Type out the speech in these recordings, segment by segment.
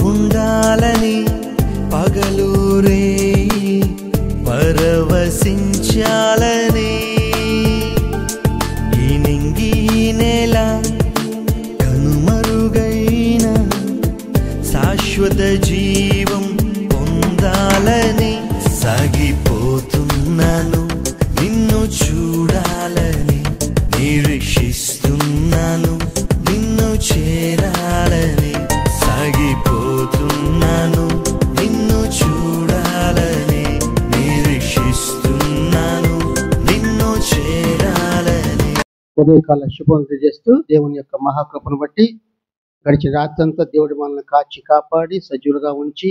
ఉండాలని పగలూరే పరవశించాలని ఈ నింగి నేల కనుమరుగైన శాశ్వత జీవం పొందాలని సాగిపోతున్నాను నిన్ను చూడాలని నిరీక్షిస్తున్నాను నిన్ను చేరాలని సాగిపోతున్నాను నిన్ను చూడాలని నిరీక్షిస్తున్నాను నిన్ను చేరాలని. ఉదయకాల శుభం తెలియజేస్తూ దేవుని యొక్క మహాకృపను బట్టి గడిచిన రాత్రంతా దేవుడు మనల్ని కాచి కాపాడి సజీవులుగా ఉంచి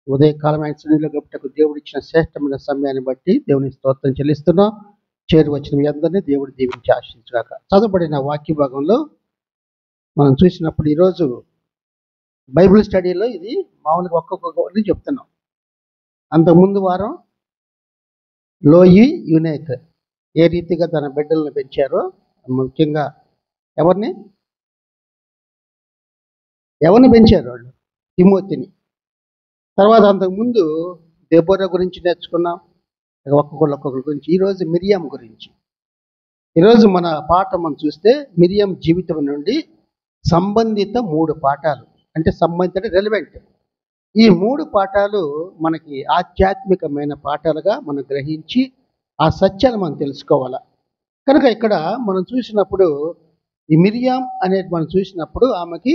ఉదయకాలం ఆయన సన్నిధిలో గడుపుటకు దేవుడు ఇచ్చిన శ్రేష్టమైన సమయాన్ని బట్టి దేవుని స్తోత్రం చెల్లిస్తున్నాం. చేరి వచ్చిన మీ అందరినీ దేవుడు దీవించి ఆశించగాక. చదవబడిన వాక్య భాగంలో మనం చూసినప్పుడు ఈరోజు బైబిల్ స్టడీలో ఇది మామూలుగా ఒక్కొక్కరిని చెప్తున్నాం. అంతకుముందు వారం లోయి యునేక్ ఏ రీతిగా తన బిడ్డలను పెంచారో, ముఖ్యంగా ఎవరిని పెంచారు వాళ్ళు, తిమోతిని. తర్వాత అంతకుముందు దెబోరా గురించి నేర్చుకున్నాం, ఒక్కొక్కరి గురించి. ఈరోజు మిరియం గురించి. ఈరోజు మన పాఠం మనం చూస్తే మిరియం జీవితం నుండి సంబంధిత 3 పాఠాలు, అంటే సంబంధిత రెలవెంట్. ఈ 3 పాఠాలు మనకి ఆధ్యాత్మికమైన పాఠాలుగా మనం గ్రహించి ఆ సత్యాలు మనం తెలుసుకోవాలా. కనుక ఇక్కడ మనం చూసినప్పుడు ఈ మిరియాం అనేది మనం చూసినప్పుడు ఆమెకి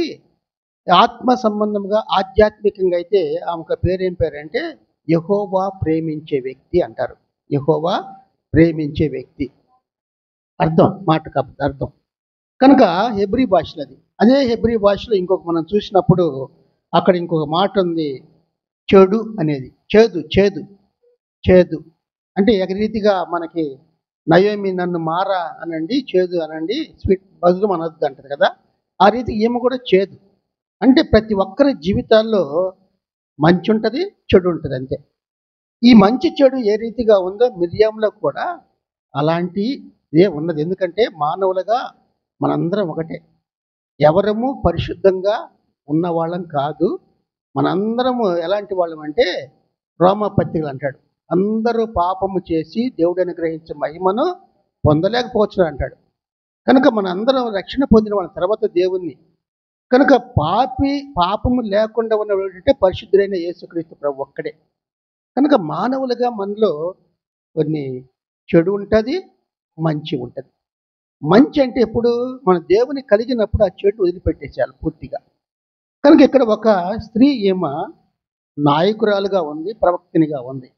ఆత్మ సంబంధంగా ఆధ్యాత్మికంగా అయితే ఆమెకు పేరేం పేరంటే యెహోవా ప్రేమించే వ్యక్తి అంటారు. యెహోవా ప్రేమించే వ్యక్తి అర్థం, మాటకు అర్థం. కనుక హెబ్రీ భాషలో అదే హెబ్రీ భాషలో ఇంకొక మనం చూసినప్పుడు అక్కడ ఇంకొక మాట ఉంది, చెడు అనేది. చేదు అంటే ఒక రీతిగా మనకి నయోమి నన్ను మారా అనండి, చేదు అనండి, స్వీట్ బదులు అనొద్దు అంటది కదా. ఆ రీతికి ఈమె కూడా చేదు. అంటే ప్రతి ఒక్కరి జీవితాల్లో మంచి ఉంటుంది, చెడు ఉంటుంది, అంతే. ఈ మంచి చెడు ఏ రీతిగా ఉందో మిరియంలో కూడా అలాంటిదే ఉన్నది. ఎందుకంటే మానవులుగా మనందరం ఒకటే, ఎవరము పరిశుద్ధంగా ఉన్న వాళ్ళం కాదు. మనందరము ఎలాంటి వాళ్ళం అంటే రోమపత్రికలు అంటాడు, అందరూ పాపము చేసి దేవుడు అనుగ్రహించే మహిమను పొందలేకపోవచ్చు అంటాడు. కనుక మనందరం రక్షణ పొందిన వాళ్ళ తర్వాత దేవుణ్ణి. కనుక పాపము లేకుండా ఉన్నవాడు ఏంటంటే పరిశుద్ధుడైన యేసుక్రీస్తు ప్రభు ఒక్కడే. కనుక మానవులుగా మనలో కొన్ని చెడు ఉంటుంది, మంచి ఉంటుంది. మంచి అంటే ఎప్పుడు మన దేవుని కలిగినప్పుడు ఆ చెడు వదిలిపెట్టేసేయాలి పూర్తిగా. కనుక ఇక్కడ ఒక స్త్రీ ఈమె నాయకురాలుగా ఉంది, ప్రవక్తినిగా ఉంది.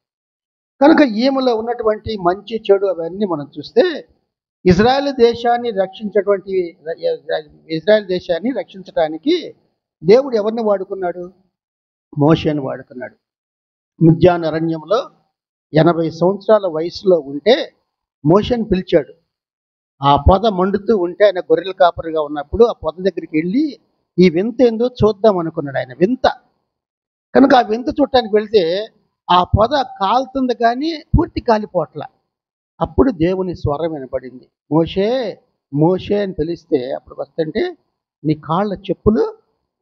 కనుక ఈమెలో ఉన్నటువంటి మంచి చెడు అవన్నీ మనం చూస్తే ఇజ్రాయెల్ దేశాన్ని రక్షించడానికి దేవుడు ఎవరిని వాడుకున్నాడు? మోషేను వాడుకున్నాడు. మిద్యాన్ అరణ్యంలో 80 సంవత్సరాల వయసులో ఉంటే మోషేను పిలిచాడు. ఆ పొద మండుతూ ఉంటే ఆయన గొర్రెల కాపరిగా ఉన్నప్పుడు ఆ పొద దగ్గరికి వెళ్ళి ఈ వింత ఏందో చూద్దాం అనుకున్నాడు ఆయన. వింత కనుక ఆ వింత చూడటానికి వెళ్తే ఆ పొద కాలుతుంది కానీ పూర్తి కాలిపోట్ల. అప్పుడు దేవుని స్వరం వినపడింది, మోషే మోషే అని పిలిస్తే అప్పుడు వస్తుంటే నీ కాళ్ళ చెప్పులు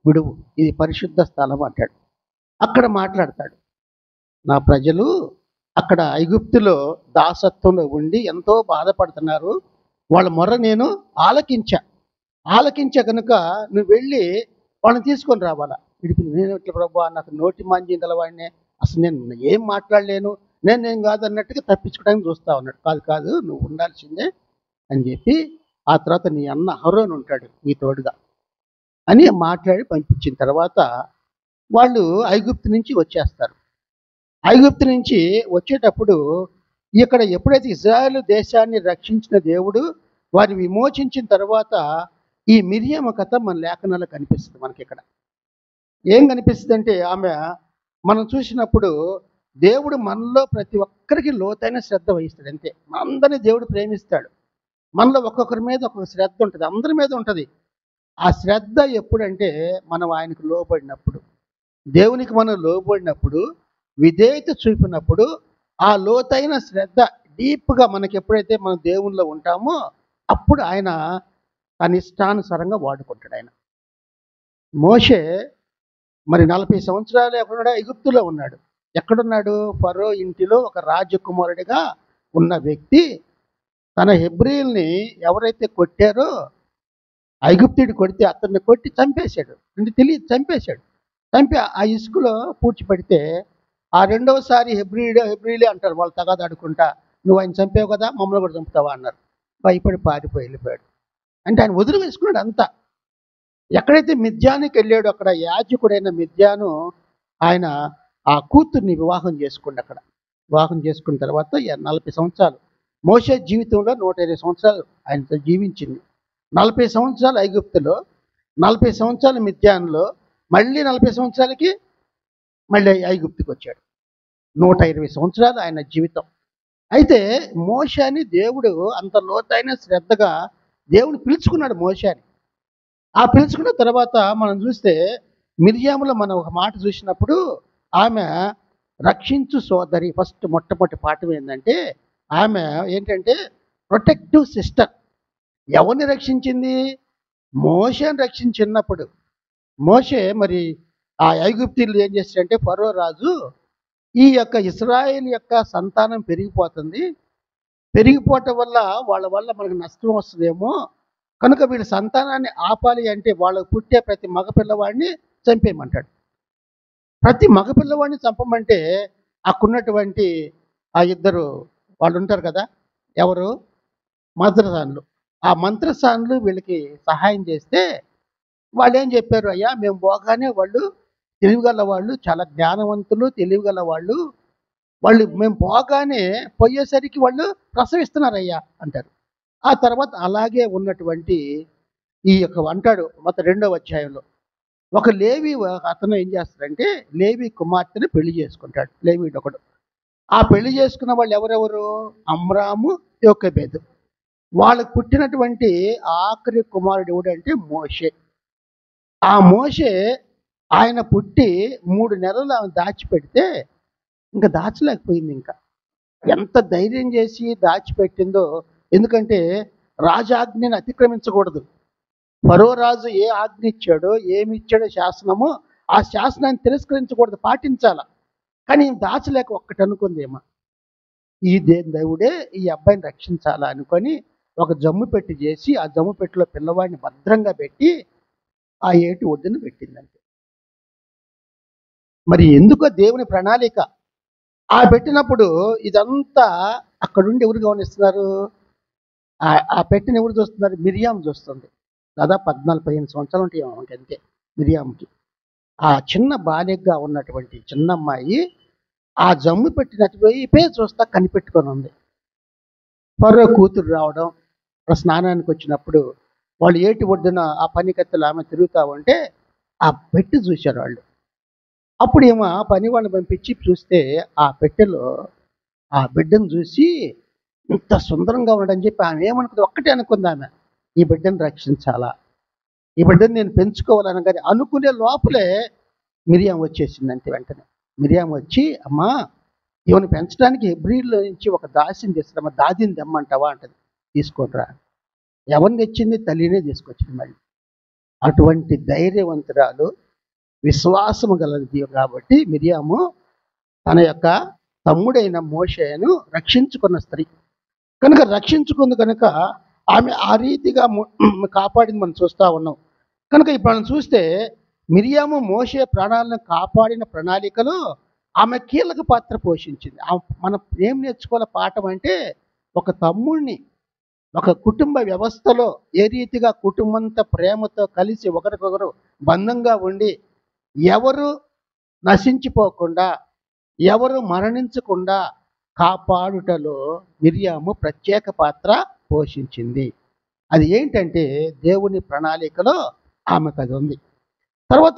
విడువు, ఇది పరిశుద్ధ స్థలం అంటాడు. అక్కడ మాట్లాడతాడు, నా ప్రజలు అక్కడ ఐగుప్తులో దాసత్వంలో ఉండి ఎంతో బాధపడుతున్నారు, వాళ్ళ మొర్ర నేను ఆలకించా కనుక నువ్వు వెళ్ళి వాళ్ళని తీసుకొని రావాలా. విడిపి నేను ఇట్లా ప్రభా నాకు నోటి మాంజ్యం గలవాడినే, అసలు నేను ఏం మాట్లాడలేను, నేను కాదు అన్నట్టుగా తప్పించుకోవడానికి చూస్తా ఉన్నాడు. కాదు నువ్వు ఉండాల్సిందే అని చెప్పి ఆ తర్వాత నీ అన్న అహరోను ఉంటాడు నీ తోడుగా అని మాట్లాడి పంపించిన తర్వాత వాళ్ళు ఐగుప్తు నుంచి వచ్చేస్తారు. ఐగుప్తు నుంచి వచ్చేటప్పుడు ఇక్కడ ఎప్పుడైతే ఇజ్రాయేల్ దేశాన్ని రక్షించిన దేవుడు వారిని విమోచించిన తర్వాత ఈ మిరియం కథ మన లేఖనాల్లో కనిపిస్తుంది. మనకి ఇక్కడ ఏం కనిపిస్తుంది అంటే ఆమె మనం చూసినప్పుడు దేవుడు మనలో ప్రతి ఒక్కరికి లోతైన శ్రద్ధ వహిస్తాడు, అంతే. అందరినీ దేవుడు ప్రేమిస్తాడు. మనలో ఒక్కొక్కరి మీద ఒక్కొక్క శ్రద్ధ ఉంటుంది, అందరి మీద ఉంటుంది. ఆ శ్రద్ధ ఎప్పుడంటే మనం ఆయనకు లోబడినప్పుడు, దేవునికి మనం లోబడినప్పుడు, విధేయత చూపినప్పుడు ఆ లోతైన శ్రద్ధ డీప్గా మనకి ఎప్పుడైతే మనం దేవునిలో ఉంటామో అప్పుడు ఆయన తన ఇష్టానుసారంగా వాడుకుంటాడు. ఆయన మోషే మరి 40 సంవత్సరాలు ఎక్కడున్నాడు? ఎగుప్తులో ఉన్నాడు. ఎక్కడున్నాడు? ఫరో ఇంటిలో ఒక రాజకుమారుడిగా ఉన్న వ్యక్తి తన హెబ్రీల్ని ఎవరైతే కొట్టారో, ఐగుప్తుడు కొడితే అతన్ని కొట్టి చంపేశాడు. అంటే తెలియదు, చంపేశాడు. చంపి ఆ ఇసుకలో పూడ్చిపెడితే ఆ రెండవసారి హెబ్రీలే అంటారు వాళ్ళు తగాదాడుకుంటా, నువ్వు ఆయన చంపావు కదా, మమ్మల్ని కూడా చంపుతావా అన్నారు. భయపడి పారిపోయి వెళ్ళిపోయాడు. అంటే ఆయన వదిలి వేసుకున్నాడు అంతా. ఎక్కడైతే మిద్యానికి వెళ్ళాడో అక్కడ యాజకుడైన మిద్యాను ఆయన ఆ కూతుర్ని వివాహం చేసుకుండు. అక్కడ వివాహం చేసుకున్న తర్వాత 40 సంవత్సరాలు మోషే జీవితంలో 120 సంవత్సరాలు ఆయనతో జీవించింది. 40 సంవత్సరాలు ఐగుప్తులో, 40 సంవత్సరాలు మిద్యాన్లో, మళ్ళీ 40 సంవత్సరాలకి మళ్ళీ ఐగుప్తుకి వచ్చాడు. 120 సంవత్సరాలు ఆయన జీవితం. అయితే మోషేని దేవుడు అంత లోతైన శ్రద్ధగా దేవుడు పిలుచుకున్నాడు మోషేని. ఆ పిలుచుకున్న తర్వాత మనం చూస్తే మిర్యాములో మనం ఒక మాట చూసినప్పుడు ఆమె రక్షించు సోదరి, ఫస్ట్ మొట్టమొదటి పాఠం ఏంటంటే ఆమె ఏంటంటే ప్రొటెక్టివ్ సిస్టర్. ఎవరిని రక్షించింది? మోషేని రక్షించినప్పుడు. మోషే మరి ఆ ఐగుప్తీయులు ఏం చేస్తారంటే, ఫరో రాజు ఈ యొక్క ఇశ్రాయేల్ యొక్క సంతానం పెరిగిపోతుంది, పెరిగిపోవటం వల్ల వాళ్ళ వల్ల మనకు నష్టం వస్తుందేమో, కనుక వీళ్ళ సంతానాన్ని ఆపాలి అంటే వాళ్ళకు పుట్టే ప్రతి మగపిల్లవాడిని చంపేయమంటాడు. ప్రతి మగపిల్లవాడిని చంపమంటే అక్కడున్నటువంటి ఆ ఇద్దరు వాళ్ళు ఉంటారు కదా, ఎవరు? మంత్రసానులు. ఆ మంత్రసానులు వీళ్ళకి సహాయం చేస్తే వాళ్ళు ఏం చెప్పారు, అయ్యా మేము పోగానే వాళ్ళు తెలివిగల వాళ్ళు, చాలా జ్ఞానవంతులు, తెలివిగల వాళ్ళు, వాళ్ళు మేము పోగానే పోయేసరికి వాళ్ళు ప్రసవిస్తున్నారయ్యా అంటారు. ఆ తర్వాత అలాగే ఉన్నటువంటి ఈ యొక్క అంటాడు మొత్తం 2వ అధ్యాయంలో ఒక లేవి అతను ఏం చేస్తాడంటే లేవి కుమార్తెను పెళ్లి చేసుకుంటాడు. లేవీడు ఒకడు. ఆ పెళ్లి చేసుకున్న వాళ్ళు ఎవరెవరు? అమ్రాము, యోకెబెదు. వాళ్ళకు పుట్టినటువంటి ఆఖరి కుమారుడు ఎవడంటే మోషే. ఆ మోషే ఆయన పుట్టి 3 నెలలు ఆమె దాచిపెడితే ఇంకా దాచలేకపోయింది. ఇంకా ఎంత ధైర్యం చేసి దాచిపెట్టిందో. ఎందుకంటే రాజాజ్ఞని అతిక్రమించకూడదు. ఫరో రాజు ఏ ఆజ్ఞ ఇచ్చాడో, ఏమి ఇచ్చాడో శాసనము, ఆ శాసనాన్ని తిరస్కరించకూడదు, పాటించాల. కానీ దాచలేక ఒక్కటి అనుకుందేమో, ఈ దేవుడే ఈ అబ్బాయిని రక్షించాలా అనుకొని ఒక జమ్ము పెట్టి చేసి ఆ జమ్ము పెట్టిలో పిల్లవాడిని భద్రంగా పెట్టి ఆ ఏటి ఒడ్డున పెట్టిందంటే, మరి ఎందుకో దేవుని ప్రణాళిక. ఆ పెట్టినప్పుడు ఇదంతా అక్కడుండి ఎవరు గమనిస్తున్నారు? ఆ పెట్టిన ఎవరు చూస్తున్నారు? మిరియాం చూస్తుంది. దాదాపు 14-15 సంవత్సరాలు ఉంటాయి ఆమెకి, అంతే మిరియాంకి. ఆ చిన్న బాలికగా ఉన్నటువంటి చిన్నమ్మాయి ఆ జమ్ము పెట్టినట్టు వైపే చూస్తా కనిపెట్టుకొని ఉంది. ఫరో కూతురు రావడం, స్నానానికి వచ్చినప్పుడు వాళ్ళు ఏటి ఒడ్డున ఆ పనికత్తెలు ఆమె తిరుగుతూ ఉంటే ఆ పెట్టి చూశారు వాళ్ళు. అప్పుడు ఏమో ఆ పని వాళ్ళని పంపించి చూస్తే ఆ పెట్టెలో ఆ బిడ్డను చూసి ఇంత సుందరంగా ఉన్నాడని చెప్పి ఆమె ఏమనుకుంది, ఒక్కటే అనుకుంది ఆమె, ఈ బిడ్డను రక్షించాలా, ఈ బిడ్డను నేను పెంచుకోవాలని. కానీ అనుకునే లోపలే మిరియాం వచ్చేసింది. అంతే వెంటనే మిరియాం వచ్చి, అమ్మా ఈమెను పెంచడానికి హెబ్రీలో నుంచి ఒక దాసిని తెస్తామా, దాదిని తెమ్మంటావా అంటది. తీసుకోనరా. ఎవరిని తెచ్చింది? తల్లినే తీసుకొచ్చింది. మళ్ళీ అటువంటి ధైర్యవంతురాలు, విశ్వాసము గలది కాబట్టి మిరియాము తన యొక్క తమ్ముడైన మోషేను రక్షించుకున్న స్త్రీ కనుక, రక్షించుకుంది కనుక ఆమె ఆ రీతిగా కాపాడింది మనం చూస్తూ ఉన్నాం. కనుక ఇప్పుడు మనం చూస్తే మిరియాము మోషే ప్రాణాలను కాపాడిన ప్రణాళికలో ఆమె కీలక పాత్ర పోషించింది. మనం ఏం నేర్చుకోవాలి పాఠం అంటే, ఒక తమ్ముడిని ఒక కుటుంబ వ్యవస్థలో ఏ రీతిగా కుటుంబంతో ప్రేమతో కలిసి ఒకరికొకరు బంధంగా ఉండి ఎవరు నశించిపోకుండా, ఎవరు మరణించకుండా కాపాడుటలో మిరియాము ప్రత్యేక పాత్ర పోషించింది. అది ఏంటంటే దేవుని ప్రణాళికలో ఆమెకు అది ఉంది. తర్వాత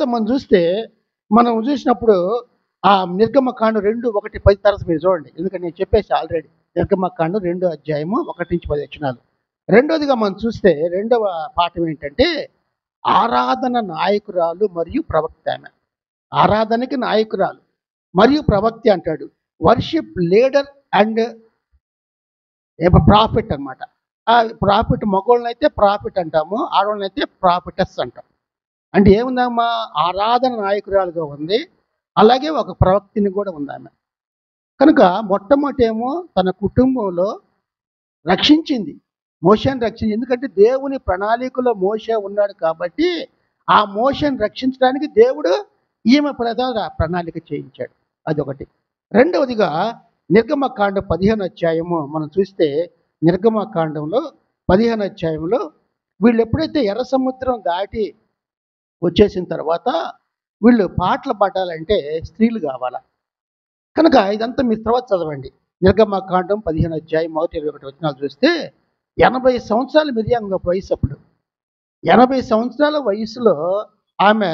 మనం చూసినప్పుడు ఆ నిర్గమకాండం 2:1-10 తరగతి మీరు చూడండి, ఎందుకంటే నేను చెప్పేసి ఆల్రెడీ. నిర్గమకాండం 2వ అధ్యాయము 1-10 వచనాలు. రెండోదిగా మనం చూస్తే రెండవ పాఠం ఏంటంటే ఆరాధన నాయకురాలు మరియు ప్రవక్త. ఆమె ఆరాధనకి నాయకురాలు మరియు ప్రవక్త అంటాడు. వర్షిప్ లీడర్ అండ్ ప్రాఫిట్ అనమాట. ఆ ప్రాఫిట్ మగోళ్ళనైతే ప్రాఫిట్ అంటాము, ఆడవాళ్ళనైతే ప్రాఫిటస్ అంటాం. అంటే ఏముందమ్మా, ఆరాధన నాయకురాలుగా ఉంది, అలాగే ఒక ప్రవక్తిని కూడా ఉంది ఆమె. కనుక మొట్టమొదటేమో తన కుటుంబంలో రక్షించింది, మోషేని రక్షించింది. ఎందుకంటే దేవుని ప్రణాళికలో మోషే ఉన్నాడు కాబట్టి ఆ మోషేని రక్షించడానికి దేవుడు ఈమె ప్రణాళిక చేయించాడు. అదొకటి. రెండవదిగా నిర్గమకాండ 15 అధ్యాయము మనం చూస్తే, నిర్గమకాండంలో 15 అధ్యాయంలో వీళ్ళు ఎప్పుడైతే ఎర్ర సముద్రం దాటి వచ్చేసిన తర్వాత వీళ్ళు పాటలు పాడాలంటే స్త్రీలు కావాలా. కనుక ఇదంతా మీరు తర్వాత చదవండి. నిర్గమకాండం 15 అధ్యాయం 1-21 వచనాలు చూస్తే 80 సంవత్సరాలు మిరియాం వయసు. అప్పుడు 80 సంవత్సరాల వయసులో ఆమె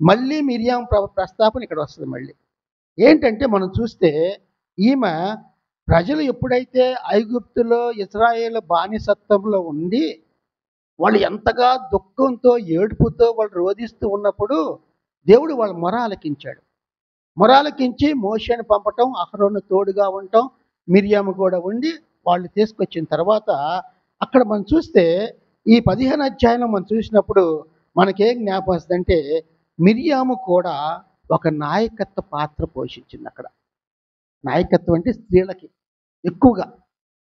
మళ్ళీ మిరియాం ప్రస్తాపన ఇక్కడ వస్తుంది. మళ్ళీ ఏంటంటే మనం చూస్తే ఈమె ప్రజలు ఎప్పుడైతే ఐగుప్తులో ఇశ్రాయేలు బానిసత్వంలో ఉండి వాళ్ళు ఎంతగా దుఃఖంతో ఏడుపుతో వాళ్ళు రోధిస్తూ ఉన్నప్పుడు దేవుడు వాళ్ళ మొర ఆలకించాడు. మొర ఆలకించి మోషేని పంపటం, అహరోను తోడుగా ఉండటం, మిరియాము కూడా ఉండి వాళ్ళు తీసుకొచ్చిన తర్వాత అక్కడ మనం చూస్తే ఈ 15 అధ్యాయంలో మనం చూసినప్పుడు మనకేం జ్ఞాపకం వస్తుందంటే మిరియాము కూడా ఒక నాయకత్వ పాత్ర పోషించింది అక్కడ. నాయకత్వం అంటే స్త్రీలకి ఎక్కువగా.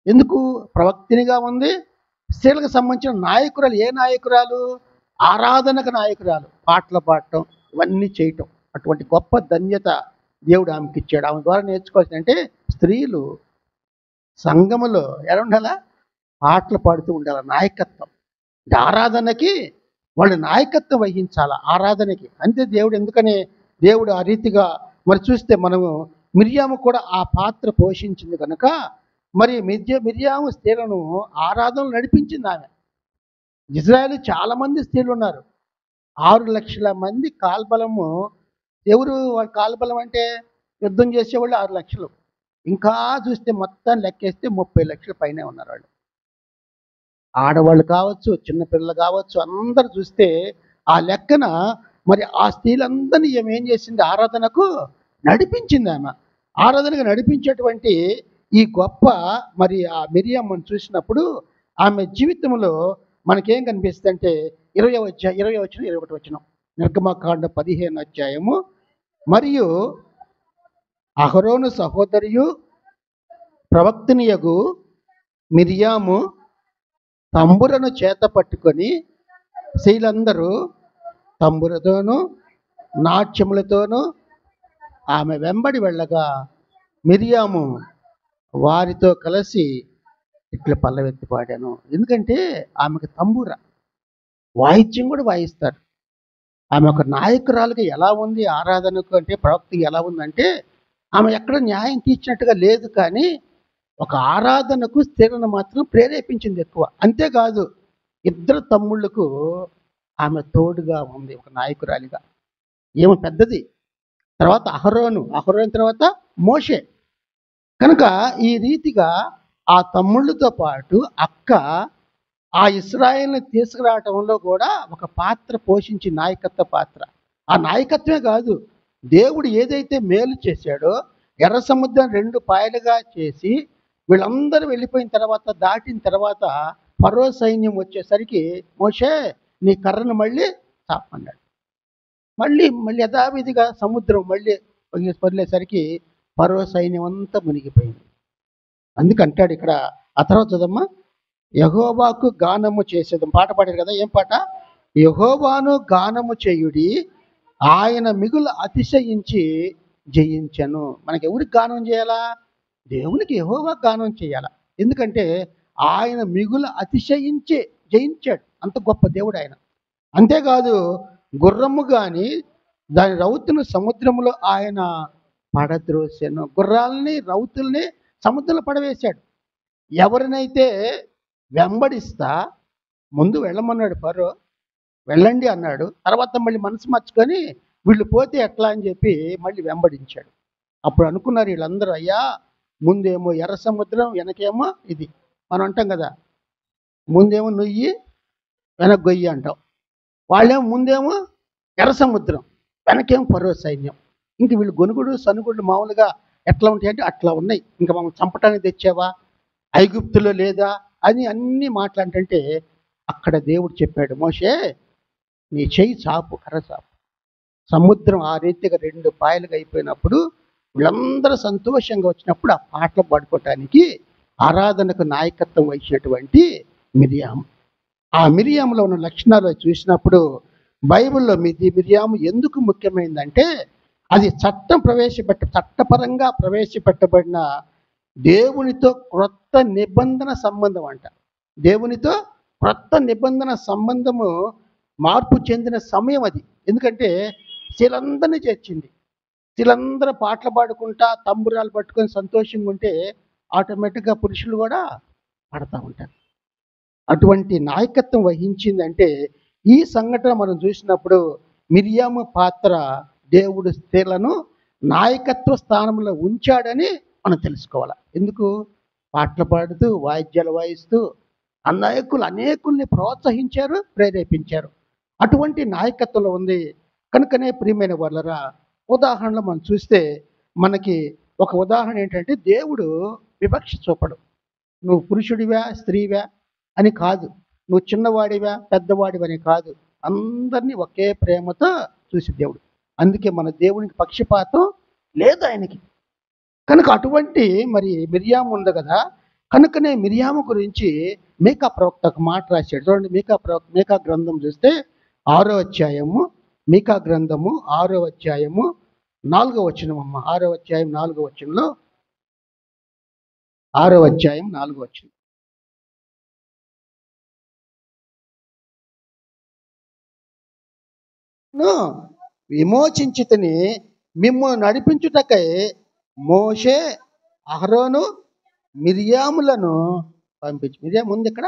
ఎందుకు? ప్రవక్తినిగా ఉంది, స్త్రీలకు సంబంధించిన నాయకురాలు. ఏ నాయకురాలు? ఆరాధనకు నాయకురాలు. పాటలు పాడటం, ఇవన్నీ చేయటం. అటువంటి గొప్ప ధన్యత దేవుడు ఆమెకి ఇచ్చాడు. ఆమె ద్వారా నేర్చుకోవాల్సిందంటే స్త్రీలు సంఘములో ఎలా ఉండాలా? పాటలు పాడుతూ ఉండాలి. నాయకత్వం ఆరాధనకి వాళ్ళు నాయకత్వం వహించాలి, ఆరాధనకి. అంతే దేవుడు. ఎందుకని దేవుడు ఆ రీతిగా మరి చూస్తే మనము మిరియాము కూడా ఆ పాత్ర పోషించింది కనుక మరి మిరియాము స్త్రీలను ఆరాధనలు నడిపించింది ఆమె. ఇజ్రాయేల్ చాలామంది స్త్రీలు ఉన్నారు. 6 లక్షల మంది కాల్బలము. ఎవరు వాళ్ళ కాల్బలం అంటే యుద్ధం చేసేవాళ్ళు 6 లక్షలు. ఇంకా చూస్తే మొత్తం లెక్కేస్తే 30 లక్షల పైనే ఉన్నారు వాళ్ళు. ఆడవాళ్ళు కావచ్చు, చిన్నపిల్లలు కావచ్చు, అందరు చూస్తే ఆ లెక్కన మరి ఆ స్త్రీలందరినీ ఏం చేసింది? ఆరాధనకు నడిపించింది ఆమె. ఆరాధనకు నడిపించేటువంటి ఈ గొప్ప మరి ఆ మిరియామ్మను చూసినప్పుడు ఆమె జీవితంలో మనకేం కనిపిస్తుంది అంటే 20 వచనం నిర్గమకాండ 15 అధ్యాయము. మరియు అహరోను సహోదరియు ప్రవక్తినియగు మిరియాము తంబురను చేత పట్టుకొని స్త్రీలందరూ తంబురతోనూ నాట్యములతోనూ ఆమె వెంబడి వెళ్ళగా మిరియాము వారితో కలిసి ఇట్లా పల్లవెత్తి పాడాను. ఎందుకంటే ఆమెకు తంబూర వాయిద్యం కూడా వాయిస్తారు. ఆమె ఒక నాయకురాలుగా ఎలా ఉంది ఆరాధనకు అంటే, ప్రవక్తికి ఎలా ఉందంటే ఆమె ఎక్కడ న్యాయం తీర్చినట్టుగా లేదు, కానీ ఒక ఆరాధనకు స్త్రీలను మాత్రం ప్రేరేపించింది ఎక్కువ. అంతేకాదు ఇద్దరు తమ్ముళ్లకు ఆమె తోడుగా ఉంది ఒక నాయకురాలిగా. ఏమో పెద్దది. తర్వాత అహరోను తర్వాత మోషే. కనుక ఈ రీతిగా ఆ తమ్ముళ్ళతో పాటు అక్క ఆ ఇశ్రాయేల్ని తీసుకురావటంలో కూడా ఒక పాత్ర పోషించి, నాయకత్వ పాత్ర. ఆ నాయకత్వమే కాదు, దేవుడు ఏదైతే మేలు చేశాడో ఎర్ర సముద్రం 2 పాయలుగా చేసి వీళ్ళందరూ వెళ్ళిపోయిన తర్వాత, దాటిన తర్వాత ఫరో సైన్యం వచ్చేసరికి మోషే నీ కర్రను మళ్ళీ చాపమన్నాడు. మళ్ళీ యథావిధిగా సముద్రం మళ్ళీ వదిలేసరికి ఫరో సైన్యం అంతా మునిగిపోయింది. అందుకంటాడు ఇక్కడ ఆ తర్వాత చదమ్మా, యెహోవాకు గానము చేసేది. పాట పాడారు కదా, ఏం పాట? యెహోవాను గానము చేయుడి, ఆయన మిగులు అతిశయించి జయించను. మనకి ఎవరికి గానం చేయాలా? దేవునికి, యెహోవా గానం చేయాలా. ఎందుకంటే ఆయన మిగులు అతిశయించి జయించాడు. అంత గొప్ప దేవుడు ఆయన. అంతేకాదు గుర్రము కానీ దాని రౌతును సముద్రంలో ఆయన పడద్రోసాను. గుర్రాలని రౌతుల్ని సముద్రంలో పడవేశాడు. ఎవరినైతే వెంబడిస్తా ముందు వెళ్ళమన్నాడు ఫరో, వెళ్ళండి అన్నాడు. తర్వాత మళ్ళీ మనసు మార్చుకొని వీళ్ళు పోతే ఎట్లా అని చెప్పి మళ్ళీ వెంబడించాడు. అప్పుడు అనుకున్నారు వీళ్ళందరూ, అయ్యా ముందేమో ఎర్ర సముద్రం, వెనకేమో ఇది. మనం అంటాం కదా, ముందేమో నుయ్యి వెనక గొయ్యి అంటాం. వాళ్ళేమో ముందేమో ఎర్ర సముద్రం, వెనకేమో ఫరో సైన్యం. ఇంక వీళ్ళు గొనుగుడు సనుగుడు మామూలుగా ఎట్లా ఉంటాయంటే అట్లా ఉన్నాయి. ఇంకా మమ్మల్ని చంపటానికి తెచ్చావా, ఐగుప్తులో లేదా అని అన్ని మాట్లాడంటే అక్కడ దేవుడు చెప్పాడు, మోషే నీ చెయ్యి చాపు, కర్ర చాపు. సముద్రం ఆ రీతిగా 2 పాయలుగా అయిపోయినప్పుడు వీళ్ళందరూ సంతోషంగా వచ్చినప్పుడు ఆ పాటలు పాడుకోవటానికి ఆరాధనకు నాయకత్వం వహించినటువంటి మిరియాము. ఆ మిరియాములో ఉన్న లక్షణాలు చూసినప్పుడు బైబిల్లో మిరియాము ఎందుకు ముఖ్యమైనదంటే అది చట్టపరంగా ప్రవేశపెట్టబడిన దేవునితో క్రొత్త నిబంధన సంబంధం అంట. దేవునితో క్రొత్త నిబంధన సంబంధము మార్పు చెందిన సమయం అది. ఎందుకంటే వీళ్ళందరినీ చేర్చింది. వీళ్ళందరూ పాటలు పాడుకుంటా తంబురాలు పట్టుకొని సంతోషంగా ఉంటే ఆటోమేటిక్గా పురుషులు కూడా పాడుతూ ఉంటారు. అటువంటి నాయకత్వం వహించిందంటే ఈ సంఘటన మనం చూసినప్పుడు మిరియాము పాత్ర దేవుడు స్త్రీలను నాయకత్వ స్థానంలో ఉంచాడని మనం తెలుసుకోవాలి. ఎందుకు? పాటలు పాడుతూ వాయిద్యాలు వాయిస్తూ అనేకుల్ని ప్రోత్సహించారు, ప్రేరేపించారు. అటువంటి నాయకత్వంలో ఉంది. కనుకనే ప్రియమైన వాళ్ళరా, ఉదాహరణలో మనం చూస్తే మనకి ఒక ఉదాహరణ ఏంటంటే దేవుడు వివక్ష చూపడు. నువ్వు పురుషుడివా స్త్రీవా అని కాదు, నువ్వు చిన్నవాడివా పెద్దవాడివని కాదు, అందరినీ ఒకే ప్రేమతో చూసి దేవుడు. అందుకే మన దేవునికి పక్షపాతం లేదు ఆయనకి. కనుక అటువంటి మరి మిరియాము ఉంది కదా, కనుకనే మిరియాము గురించి మీకా ప్రవక్త ఒక మాట రాశాడు. చూడండి, మీకా గ్రంథం చూస్తే 6వ అధ్యాయము, మీకా గ్రంథము 6వ అధ్యాయము 4వ వచనం అమ్మ. 6వ అధ్యాయం 4వ వచనంలో, 6వ అధ్యాయం 4వ వచనం. విమోచించితిని మిమ్మును నడిపించుటకై మోషే అహరోను మిరియాములను పంపించి. మిరియాము ఉంది ఇక్కడ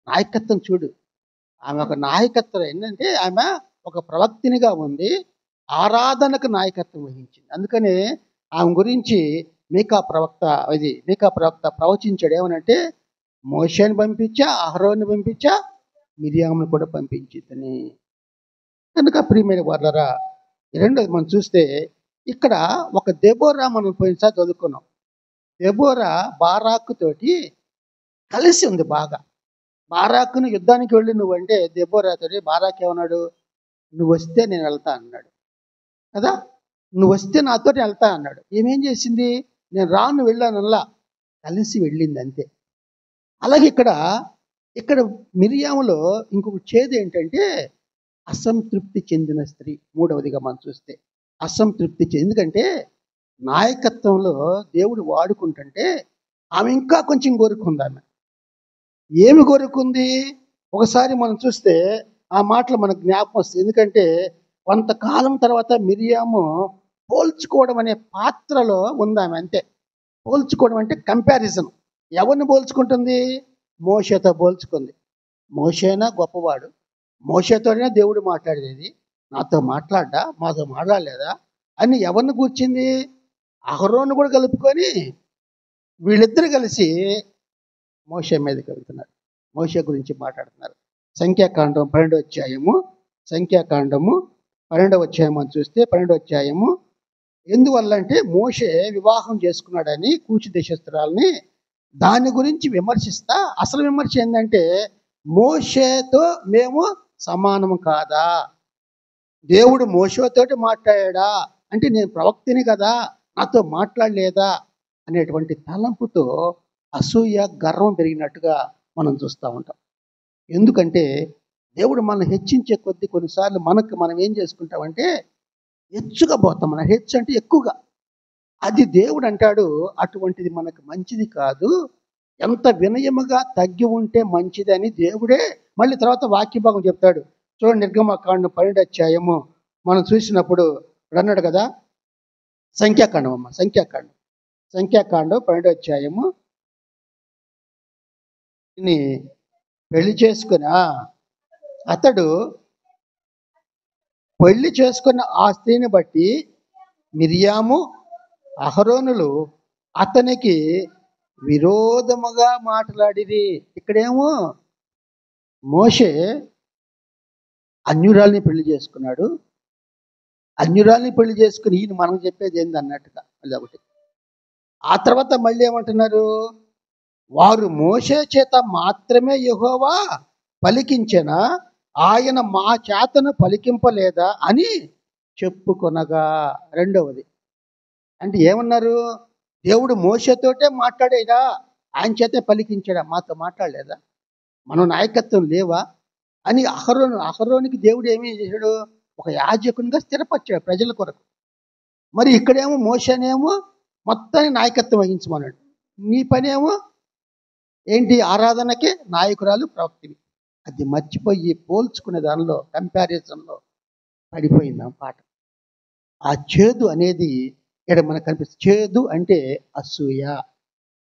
నాయకత్వం చూడు. ఆమె ఒక నాయకత్వం ఏంటంటే ఆమె ఒక ప్రవక్తినిగా ఉంది, ఆరాధనకు నాయకత్వం వహించింది. అందుకనే ఆమె గురించి మీకా ప్రవక్త ప్రవచించాడు. ఏమనంటే మోషేని పంపించా, అహరోని పంపించా, మిరియామును కూడా పంపించిందని. కనుక ప్రియమైన వాళ్ళరా, రెండోది మనం చూస్తే ఇక్కడ ఒక దెబోరా మనం పోయినసారి చదువుకున్నాం. దెబోరా బారాకు తోటి కలిసి ఉంది బాగా. బారాకును యుద్ధానికి వెళ్ళి నువ్వంటే దెబోరాతోటి బారాకు ఏమన్నాడు? నువ్వు వస్తే నేను వెళ్తా అన్నాడు కదా, నువ్వు వస్తే నాతో వెళ్తా అన్నాడు. ఏమేం చేసింది? నేను రాను వెళ్ళానల్లా, కలిసి వెళ్ళింది అంతే. అలాగే ఇక్కడ మిరియాములో ఇంకొక చేదు ఏంటంటే అసంతృప్తి చెందిన స్త్రీ. మూడవదిగా మనం చూస్తే అసంతృప్తి ఎందుకంటే నాయకత్వంలో దేవుడు వాడుకుంటుంటే ఆమె ఇంకా కొంచెం కోరుకుంది. ఆమె ఏమి కోరుకుంది? ఒకసారి మనం చూస్తే ఆ మాటలు మనకు జ్ఞాపకం వస్తుంది. ఎందుకంటే కొంతకాలం తర్వాత మిరియాము పోల్చుకోవడం అనే పాత్రలో ఉంది ఆమె. అంతే, పోల్చుకోవడం అంటే కంపారిజన్. ఎవరిని పోల్చుకుంటుంది? మోషేతో పోల్చుకుంది. మోషేనా గొప్పవాడు, మోషేతోనే దేవుడు మాట్లాడేది, నాతో మాతో మాట్లాడలేదా అని ఎవరిని కూర్చింది? అహరోను కూడా కలుపుకొని వీళ్ళిద్దరు కలిసి మోషే మీదకి వెళ్తున్నారు, మోషే గురించి మాట్లాడుతున్నారు. సంఖ్యాకాండం 12వ అధ్యాయం అని చూస్తే 12వ అధ్యాయము ఎందువల్ల అంటే మోషే వివాహం చేసుకున్నాడని కూచి దేశస్తురాలని దాని గురించి విమర్శిస్తా. అసలు విమర్శ ఏంటంటే మోషేతో మేము సమానము కాదా, దేవుడు మోషేతోటి మాట్లాడా అంటే నేను ప్రవక్తిని కదా, నాతో మాట్లాడలేదా అనేటువంటి తలంపుతో అసూయ గర్వం పెరిగినట్టుగా మనం చూస్తూ ఉంటాం. ఎందుకంటే దేవుడు మనల్ని హెచ్చించే కొద్దీ కొన్నిసార్లు మనం ఏం చేసుకుంటామంటే హెచ్చుగా పోతాం. మన హెచ్చు అంటే ఎక్కువగా. అది దేవుడు అంటాడు అటువంటిది మనకు మంచిది కాదు, ఎంత వినయముగా తగ్గి ఉంటే మంచిది అని దేవుడే మళ్ళీ తర్వాత వాక్య భాగం చెప్తాడు. చూడండి, నిర్గమకాండం 12వ అధ్యాయము మనం చూసినప్పుడు అన్నాడు కదా, సంఖ్యాకాండం 12వ అధ్యాయము పెళ్లి చేసుకుని అతడు పెళ్లి చేసుకున్న ఆ స్త్రీని బట్టి మిరియాము అహరోనులు అతనికి విరోధముగా మాట్లాడిరి. ఇక్కడేమో మోషే అన్యురాల్ని పెళ్లి చేసుకున్నాడు, అన్యురాల్ని పెళ్లి చేసుకుని ఈయన మనం చెప్పేది ఏంది అన్నట్టుగా మళ్ళీ ఒకటి. ఆ తర్వాత మళ్ళీ ఏమంటున్నారు? వారు మోషే చేత మాత్రమే యెహోవా పలికించెనా, ఆయన మా చేతను పలికింపలేదా అని చెప్పుకొనగా. రెండవది అంటే ఏమన్నారు? దేవుడు మోషేతోటే మాట్లాడేదా, ఆయన చేతే పలికించాడా, మాతో మాట్లాడలేదా, మనం నాయకత్వం లేవా అని అహరోనికి దేవుడు ఏమి చేశాడు? ఒక యాజకునిగా స్థిరపరిచాడు ప్రజల కొరకు. మరి ఇక్కడేమో మోషేనేమో మొత్తాన్ని నాయకత్వం వహించమన్నాడు. నీ పనేమో ఏంటి? ఆరాధనకే నాయకురాలు ప్రవక్తివి. అది మర్చిపోయి పోల్చుకునే దానిలో కంపారిజన్లో పడిపోయింది ఆ పాట. ఆ చేదు అనేది ఇక్కడ మనకు కనిపిస్తుంది. చేదు అంటే అసూయ.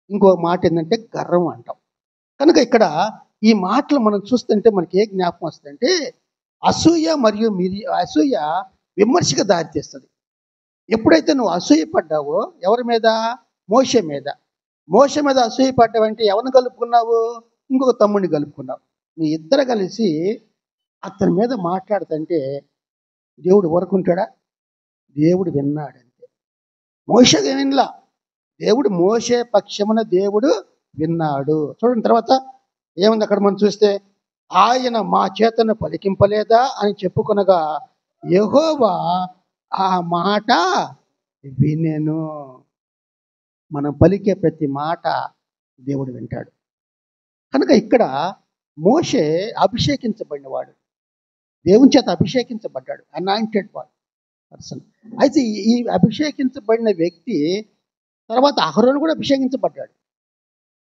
ఇంకో మాట ఏంటంటే గర్వం అంటాం. కనుక ఇక్కడ ఈ మాటలు మనం చూస్తుంటే మనకి ఏ జ్ఞాపకం వస్తుందంటే అసూయ మరియు అసూయ విమర్శకు దారితీస్తుంది. ఎప్పుడైతే నువ్వు అసూయ పడ్డావో ఎవరి మీద? మోషే మీద. మోషే మీద అసూయ పడ్డావంటే ఎవరిని కలుపుకున్నావు? ఇంకొక తమ్ముడిని కలుపుకున్నావు. మీ ఇద్దరు కలిసి అతని మీద మాట్లాడుతుంటే దేవుడు ఊరుకుంటాడా? దేవుడు విన్నాడంతే. మోషే వినలా, దేవుడు మోషే పక్షమున దేవుడు విన్నాడు. చూడండి తర్వాత ఏముంది అక్కడ మనం చూస్తే, ఆయన మా చేతను పలికింపలేదా అని చెప్పుకొనగా యెహోవా ఆ మాట వినెను. మనం పలికే ప్రతి మాట దేవుడు వింటాడు. కనుక ఇక్కడ మోషే అభిషేకించబడినవాడు, దేవుని చేత అభిషేకించబడ్డాడు, అనాయింటెడ్ పర్సన్. అయితే ఈ అభిషేకించబడిన వ్యక్తి తర్వాత అహరోను కూడా అభిషేకించబడ్డాడు.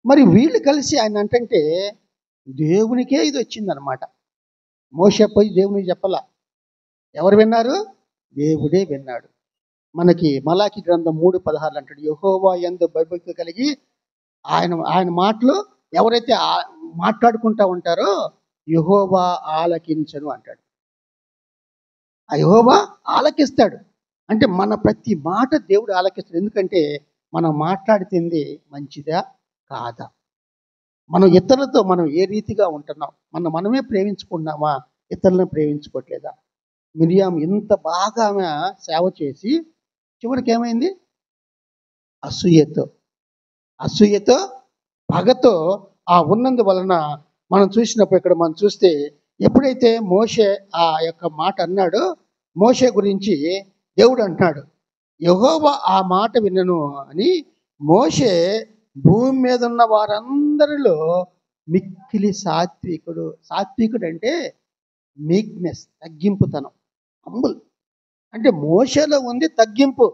మరి వీళ్ళు కలిసి ఆయన అంటే దేవునికే ఇది వచ్చిందనమాట. మోషే పోయి దేవునికి చెప్పలా, ఎవరు విన్నారు? దేవుడే విన్నాడు. మనకి మలాకి గ్రంథం 3:16 అంటాడు, యెహోవా యందు భయభక్తి కలిగి ఆయన మాటలు ఎవరైతే మాట్లాడుకుంటా ఉంటారో యెహోవా ఆలకించను అంటాడు. ఆ యెహోవా ఆలకిస్తాడు. అంటే మన ప్రతి మాట దేవుడు ఆలకిస్తాడు. ఎందుకంటే మనం మాట్లాడుతుంది మంచిదా కాదా, మనం ఇతరులతో మనం ఏ రీతిగా ఉంటున్నాం, మనమే ప్రేమించుకున్నామా, ఇతరులను ప్రేమించుకోవట్లేదా? మిరియాము ఇంత బాగా ఆమె సేవ చేసి చివరికి ఏమైంది? అసూయతో పగతో ఆ ఉన్నందువలన మనం చూసినప్పుడు ఇక్కడ మనం చూస్తే ఎప్పుడైతే మోషే ఆ యొక్క మాట అన్నాడో, మోషే గురించి దేవుడు అంటున్నాడు యెహోవా ఆ మాట వినను అని. మోషే భూమి మీద ఉన్న వారందరిలో మిక్కిలి సాత్వికుడు. సాత్వికుడు అంటే మీక్నెస్, తగ్గింపుతనం, హంబుల్. అంటే మోషేలో ఉంది తగ్గింపు,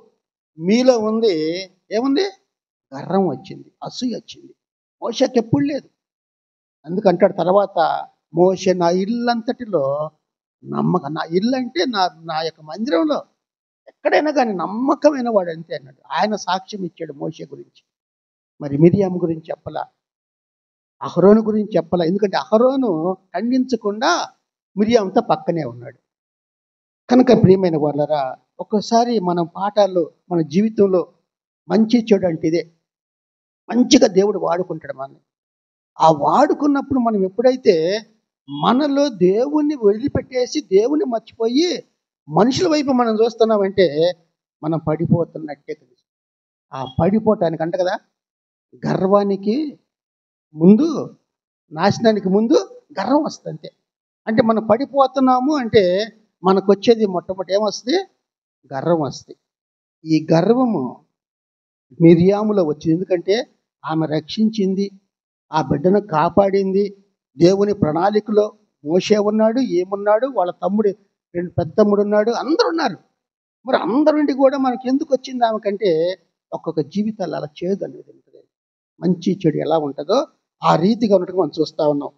మీలో ఉంది ఏముంది? గర్వం వచ్చింది, అసూయ వచ్చింది. మోషేకి ఎప్పుడు లేదు. అందుకంటాడు తర్వాత, మోషే నా ఇల్లంతటిలో నా ఇల్లు అంటే నా యొక్క మందిరంలో ఎక్కడైనా కానీ నమ్మకమైన వాడు అంతే అన్నాడు. ఆయన సాక్ష్యం ఇచ్చాడు మోషే గురించి. మరి మిరియాం గురించి చెప్పలా, అహరోను గురించి చెప్పలా. ఎందుకంటే అహరోను ఖండించకుండా మిరియాంతో పక్కనే ఉన్నాడు. కనుక ప్రియమైన వాళ్ళరా, ఒక్కోసారి మనం పాఠాల్లో మన జీవితంలో మంచి చెడు అంటే ఇదే. మంచిగా దేవుడు వాడుకుంటాడు మనల్ని. ఆ వాడుకున్నప్పుడు మనం ఎప్పుడైతే మనలో దేవుణ్ణి వదిలిపెట్టేసి దేవుణ్ణి మర్చిపోయి మనుషుల వైపు మనం చూస్తున్నామంటే మనం పడిపోతున్నట్టే తెలుసు. ఆ పడిపోవటానికి అంట కదా, గర్వానికి ముందు, నాశనానికి ముందు గర్వం వస్తుంది అంతే. అంటే మనం పడిపోతున్నాము అంటే మనకు వచ్చేది మొట్టమొదటి ఏమొస్తుంది? గర్వం వస్తుంది. ఈ గర్వము మిరియాములో వచ్చింది. ఎందుకంటే ఆమె రక్షించింది, ఆ బిడ్డను కాపాడింది. దేవుని ప్రణాళికలో మోషే ఉన్నాడు, ఏమున్నాడు, వాళ్ళ తమ్ముడు, పెద్ద తమ్ముడు ఉన్నాడు, అందరు ఉన్నారు. మరి అందరింటి కూడా మనకి ఎందుకు వచ్చింది ఆమెకంటే ఒక్కొక్క జీవితాలు అలా చేదు అనేది ఉంటుంది. మంచి చెడు ఎలా ఉంటుందో ఆ రీతిగా ఉన్నట్టుగా మనం చూస్తూ ఉన్నాం.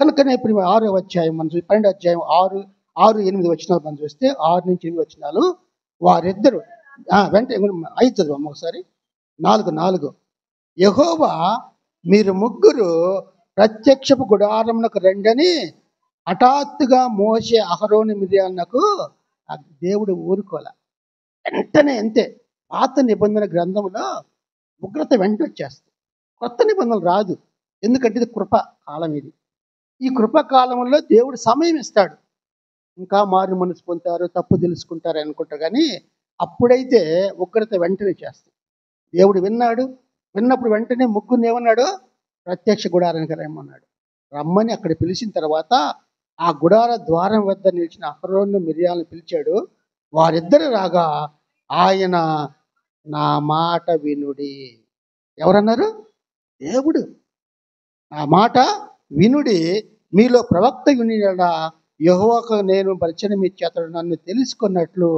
కనుకనే ఇప్పుడు 6వ అధ్యాయం మనం 12వ అధ్యాయం 6-8 వచనాలు మనం చూస్తే 6-8 వచనాలు వారిద్దరు వెంట 5 చదువు ఒకసారి. 4 యెహోవా మీరు ముగ్గురు ప్రత్యక్షపు గుడారమునకు రండని హఠాత్తుగా మోషే అహరోను మిరియాలకు దేవుడు ఊరుకోల. వెంటనే అంతే. పాత నిబంధన గ్రంథంలో ఉగ్రత వెంట వచ్చేస్తుంది, కొత్త నిబంధనలు రాదు. ఎందుకంటే ఇది కృప కాలం. ఈ కృపకాలంలో దేవుడు సమయం ఇస్తాడు. ఇంకా మారు మనసు పొందుతారు, తప్పు తెలుసుకుంటారు అనుకుంటారు. కానీ అప్పుడైతే ఉగ్రత వెంటనే చేస్తుంది. దేవుడు విన్నప్పుడు వెంటనే ముగ్గురిని ఏమన్నాడు? ప్రత్యక్ష గుడారానికి రమ్మన్నాడు. రమ్మని అక్కడ పిలిచిన తర్వాత ఆ గుడార ద్వారం వద్ద నిలిచిన అహరోను మిర్యాలను పిలిచాడు. వారిద్దరు రాగా ఆయన, నా మాట వినుడి. ఎవరన్నారు? దేవుడు. ఆ మాట వినుడి, మీలో ప్రవక్త వినియడా యెహోవాకు నేను దర్శనమిచ్చి అతడు నన్ను తెలుసుకున్నట్లు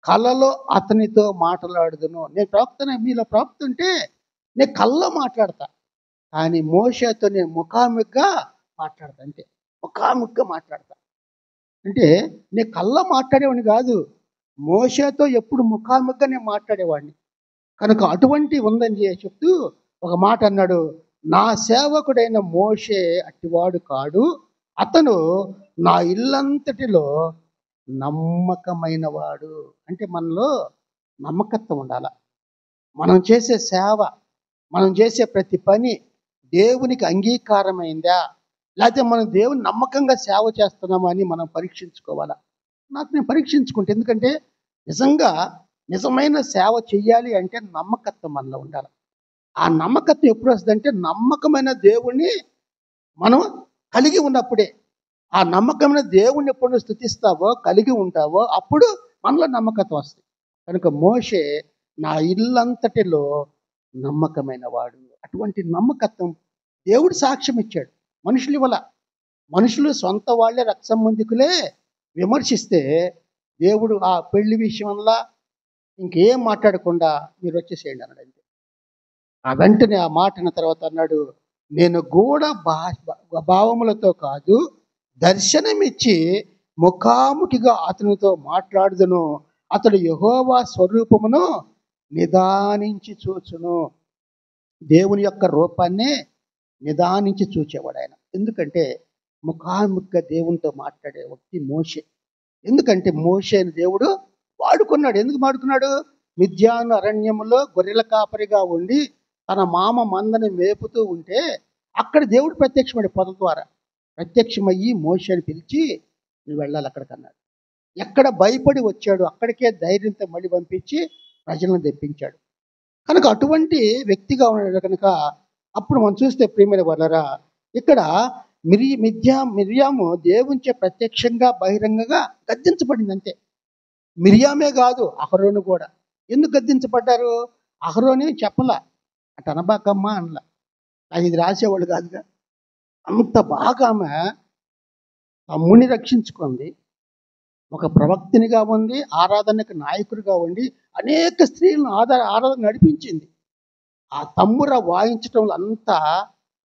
కలలో అతనితో మాట్లాడుదును. నేను ప్రవక్తనే, మీలో ప్రవక్త ఉంటే నేను కల్లో మాట్లాడతా, కానీ మోషేతో నేను ముఖాముఖిగా మాట్లాడతా. అంటే ముఖాముఖిగా మాట్లాడతా అంటే నేను కల్లో మాట్లాడేవాడిని కాదు, మోషేతో ఎప్పుడు ముఖాముఖిగా నేను మాట్లాడేవాడిని. కనుక అటువంటి ఉందని చెప్తూ ఒక మాట అన్నాడు, నా సేవకుడైన మోషే అట్టివాడు కాడు, అతను నా ఇల్లంతటిలో నమ్మకమైన వాడు. అంటే మనలో నమ్మకత్వం ఉండాల. మనం చేసే సేవ, మనం చేసే ప్రతి పని దేవునికి అంగీకారమైందా, లేకపోతే మనం దేవుని నమ్మకంగా సేవ చేస్తున్నామా అని మనం పరీక్షించుకోవాలా. నాకు నేను పరీక్షించుకుంటే, ఎందుకంటే నిజంగా నిజమైన సేవ చెయ్యాలి అంటే నమ్మకత్వం మనలో ఉండాలి. ఆ నమ్మకత్వం ఎప్పుడు వస్తుందంటే నమ్మకమైన దేవుణ్ణి మనం కలిగి ఉన్నప్పుడే. ఆ నమ్మకమైన దేవుణ్ణి ఎప్పుడు స్తుతిస్తావో, కలిగి ఉంటావో, అప్పుడు మనలో నమ్మకత్వం వస్తుంది. కనుక మోషే నా ఇల్లంతటిలో నమ్మకమైన వాడు. అటువంటి నమ్మకత్వం దేవుడు సాక్ష్యం ఇచ్చాడు. మనుషులు ఇవ్వాల. మనుషులు సొంత వాళ్ళే, రక్త సంబంధికులే విమర్శిస్తే దేవుడు ఆ పెళ్లి విషయంలో ఇంకేం మాట్లాడకుండా మీరు వచ్చేసేయండి అన్నాడు. అంతే. ఆ వెంటనే ఆ మాటన తర్వాత అన్నాడు, నేను గూఢ భావములతో కాదు, దర్శనమిచ్చి ముఖాముఖిగా అతనితో మాట్లాడుదును. అతడు యెహోవా స్వరూపమును నిదానించి చూచును. దేవుని యొక్క రూపాన్ని నిదానించి చూచేవాడు ఆయన. ఎందుకంటే ముఖాముఖిగా దేవునితో మాట్లాడే వ్యక్తి మోషే. ఎందుకంటే మోషేని దేవుడు వాడుకున్నాడు. ఎందుకు వాడుకున్నాడు? మిద్యాను అరణ్యములో గొర్రెల కాపరిగా ఉండి తన మామ మందని మేపుతూ ఉంటే అక్కడ దేవుడు ప్రత్యక్షమయ్యాడు. పొద ద్వారా ప్రత్యక్షమయ్యి మోషేని పిలిచి నువ్వు వెళ్ళాలి అక్కడికి అన్నాడు. ఎక్కడ భయపడి వచ్చాడు అక్కడికే ధైర్యంతో మళ్ళీ పంపించి ప్రజలను తెప్పించాడు. కనుక అటువంటి వ్యక్తిగా ఉన్నాడు. కనుక అప్పుడు మనం చూస్తే ప్రియమైన వాళ్ళరా, ఇక్కడ మిర్యాము దేవునిచే ప్రత్యక్షంగా బహిరంగంగా గద్దించబడింది. అంతే. మిర్యామే కాదు, అహరోను కూడా. ఎందుకు గద్దించబడ్డారు? అహరోని చెప్పలా, అటు అనబాకమ్మ అనలా. అది ఇది రాసేవాళ్ళు కాదుగా. అంత బాగా ఆమె తమ్ముని రక్షించుకుంది, ఒక ప్రవక్తినిగా ఉంది, ఆరాధనకు నాయకుడిగా ఉండి అనేక స్త్రీలను ఆరాధన నడిపించింది. ఆ తమ్ముర వాయించటంలో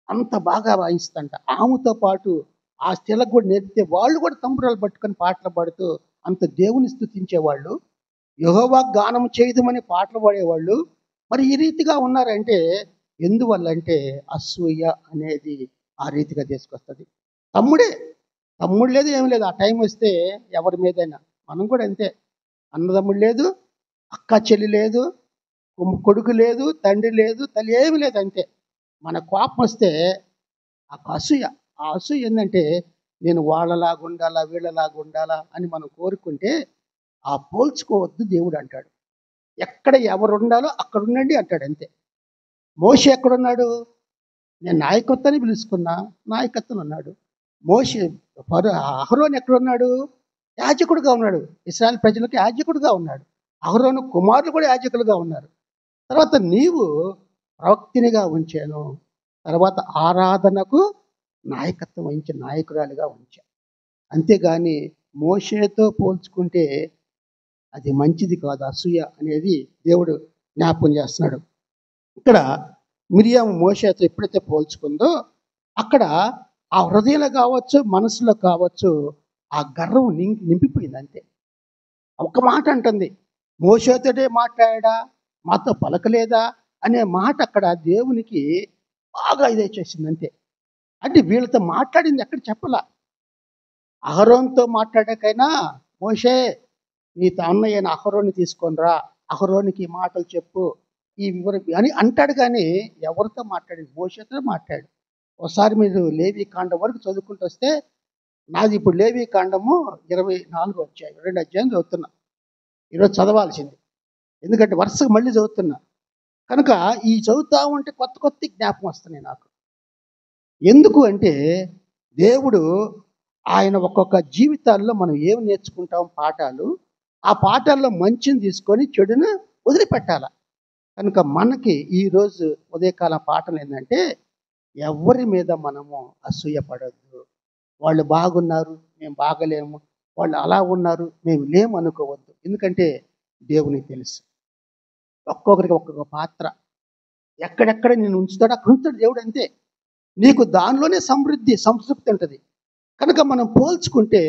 అంత బాగా వాయిస్తుంట. ఆమెతో పాటు ఆ స్త్రీలకు కూడా నేర్పితే వాళ్ళు కూడా తంబురాలు పట్టుకొని పాటలు పాడుతూ అంత దేవుని స్తుతించేవాళ్ళు, యెహోవా గానం చేయదమని పాటలు పాడేవాళ్ళు. మరి ఈ రీతిగా ఉన్నారంటే ఎందువల్ల అంటే అసూయ అనేది ఆ రీతిగా తీసుకొస్తుంది. తమ్ముడు లేదు, ఏమి లేదు. ఆ టైం వస్తే ఎవరి మీదైనా, మనం కూడా అంతే. అన్నదమ్ముడు లేదు, అక్క చెల్లి లేదు, కొడుకు లేదు, తండ్రి లేదు, తల్లి ఏమి లేదు. అంతే. మన కోపం వస్తే ఆ అసూయ ఏంటంటే నేను వాళ్ళలాగా ఉండాలా, వీళ్ళలాగా ఉండాలా అని మనం కోరుకుంటే ఆ పోల్చుకోవద్దు దేవుడు అంటాడు. ఎక్కడ ఎవరు ఉండాలో అక్కడ ఉండండి అంటాడు. అంతే. మోషే ఎక్కడున్నాడు? నేను నాయకత్వాన్ని పిలుచుకున్నా, నాయకత్వం అన్నాడు. అహరోను ఎక్కడున్నాడు? యాజకుడుగా ఉన్నాడు. ఇశ్రాయేలు ప్రజలకు యాజకుడుగా ఉన్నాడు. అహరోను కుమారులు కూడా యాజకులుగా ఉన్నారు. తర్వాత నీవు ప్రవక్తినిగా ఉంచాను, తర్వాత ఆరాధనకు నాయకత్వం వహించే నాయకురాలిగా ఉంచాను. అంతేగాని మోషేతో పోల్చుకుంటే అది మంచిది కాదు. అసూయ అనేది దేవుడు జ్ఞాపకం చేస్తున్నాడు. ఇక్కడ మిరియాము మోషేతో ఎప్పుడైతే పోల్చుకుందో అక్కడ ఆ హృదయంలో కావచ్చు, మనసులో కావచ్చు, ఆ గర్వం నింపిపోయింది. అంతే. ఒక మాట అంటుంది, మోషేతోటే మాట్లాడా, మాతో పలకలేదా అనే మాట అక్కడ దేవునికి బాగా ఇదైచేసింది. అంతే. అంటే వీళ్ళతో మాట్లాడింది ఎక్కడ చెప్పలా. అహరోన్తో మాట్లాడాకైనా మోషే నీ అన్నయ్యన అహరోన్ని తీసుకొని రా, అహరోనికి ఈ మాటలు చెప్పు, ఈ వివరం అని అంటాడు. కానీ ఎవరితో మాట్లాడింది? మోషేతో మాట్లాడు. ఒకసారి మీరు లేవి కాండం వరకు చదువుకుంటూ వస్తే, నాది ఇప్పుడు లేవి కాండము 24 వచ్చాయి, 2 అధ్యాయం చదువుతున్నా. ఈరోజు చదవాల్సింది, ఎందుకంటే వరుసగా మళ్ళీ చదువుతున్నా. కనుక ఈ చదువుతా ఉంటే కొత్త జ్ఞాపకం వస్తున్నాయి నాకు. ఎందుకు అంటే దేవుడు ఆయన ఒక్కొక్క జీవితాల్లో మనం ఏం నేర్చుకుంటాం పాఠాలు, ఆ పాఠాల్లో మంచిని తీసుకొని చెడును వదిలిపెట్టాల. కనుక మనకి ఈరోజు ఉదయకాలం పాఠం ఏంటంటే, ఎవరి మీద మనము అసూయపడొద్దు. వాళ్ళు బాగున్నారు, మేము బాగలేము. వాళ్ళు అలా ఉన్నారు, మేము లేము అనుకోవద్దు. ఎందుకంటే దేవునికి తెలుసు. ఒక్కొక్కరికి ఒక్కొక్క పాత్ర. ఎక్కడెక్కడ నేను ఉంచుతాడో అక్కడ ఉంచుతాడు దేవుడు అంతే. నీకు దానిలోనే సమృద్ధి, సంతృప్తి ఉంటుంది. కనుక మనం పోల్చుకుంటే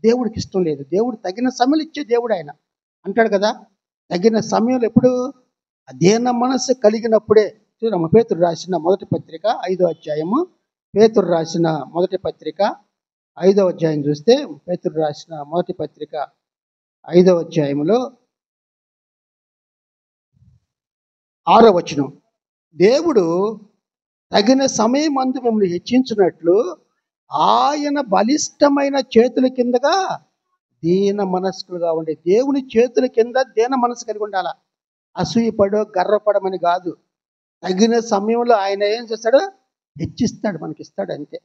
దేవుడికి ఇష్టం లేదు. దేవుడు తగిన సమయంలో ఇచ్చే దేవుడు ఆయన. అంటాడు కదా, తగిన సమయంలో ఎప్పుడు దీన మనస్సు కలిగినప్పుడే. చూడమ్మ, పేతురు రాసిన మొదటి పత్రిక 5వ అధ్యాయము. పేతురు రాసిన మొదటి పత్రిక 5వ అధ్యాయం చూస్తే, పేతురు రాసిన మొదటి పత్రిక 5వ అధ్యాయంలో 6వ వచనం. దేవుడు తగిన సమయం అందు మిమ్మల్ని హెచ్చించినట్లు ఆయన బలిష్టమైన చేతుల కిందగా దీన మనస్కులుగా ఉండే. దేవుని చేతుల కింద దీన మనసు కలిగి ఉండాల. అసూయపడో గర్వపడమని కాదు. తగిన సమయంలో ఆయన ఏం చేస్తాడు? హెచ్చిస్తాడు, మనకిస్తాడు అంతే.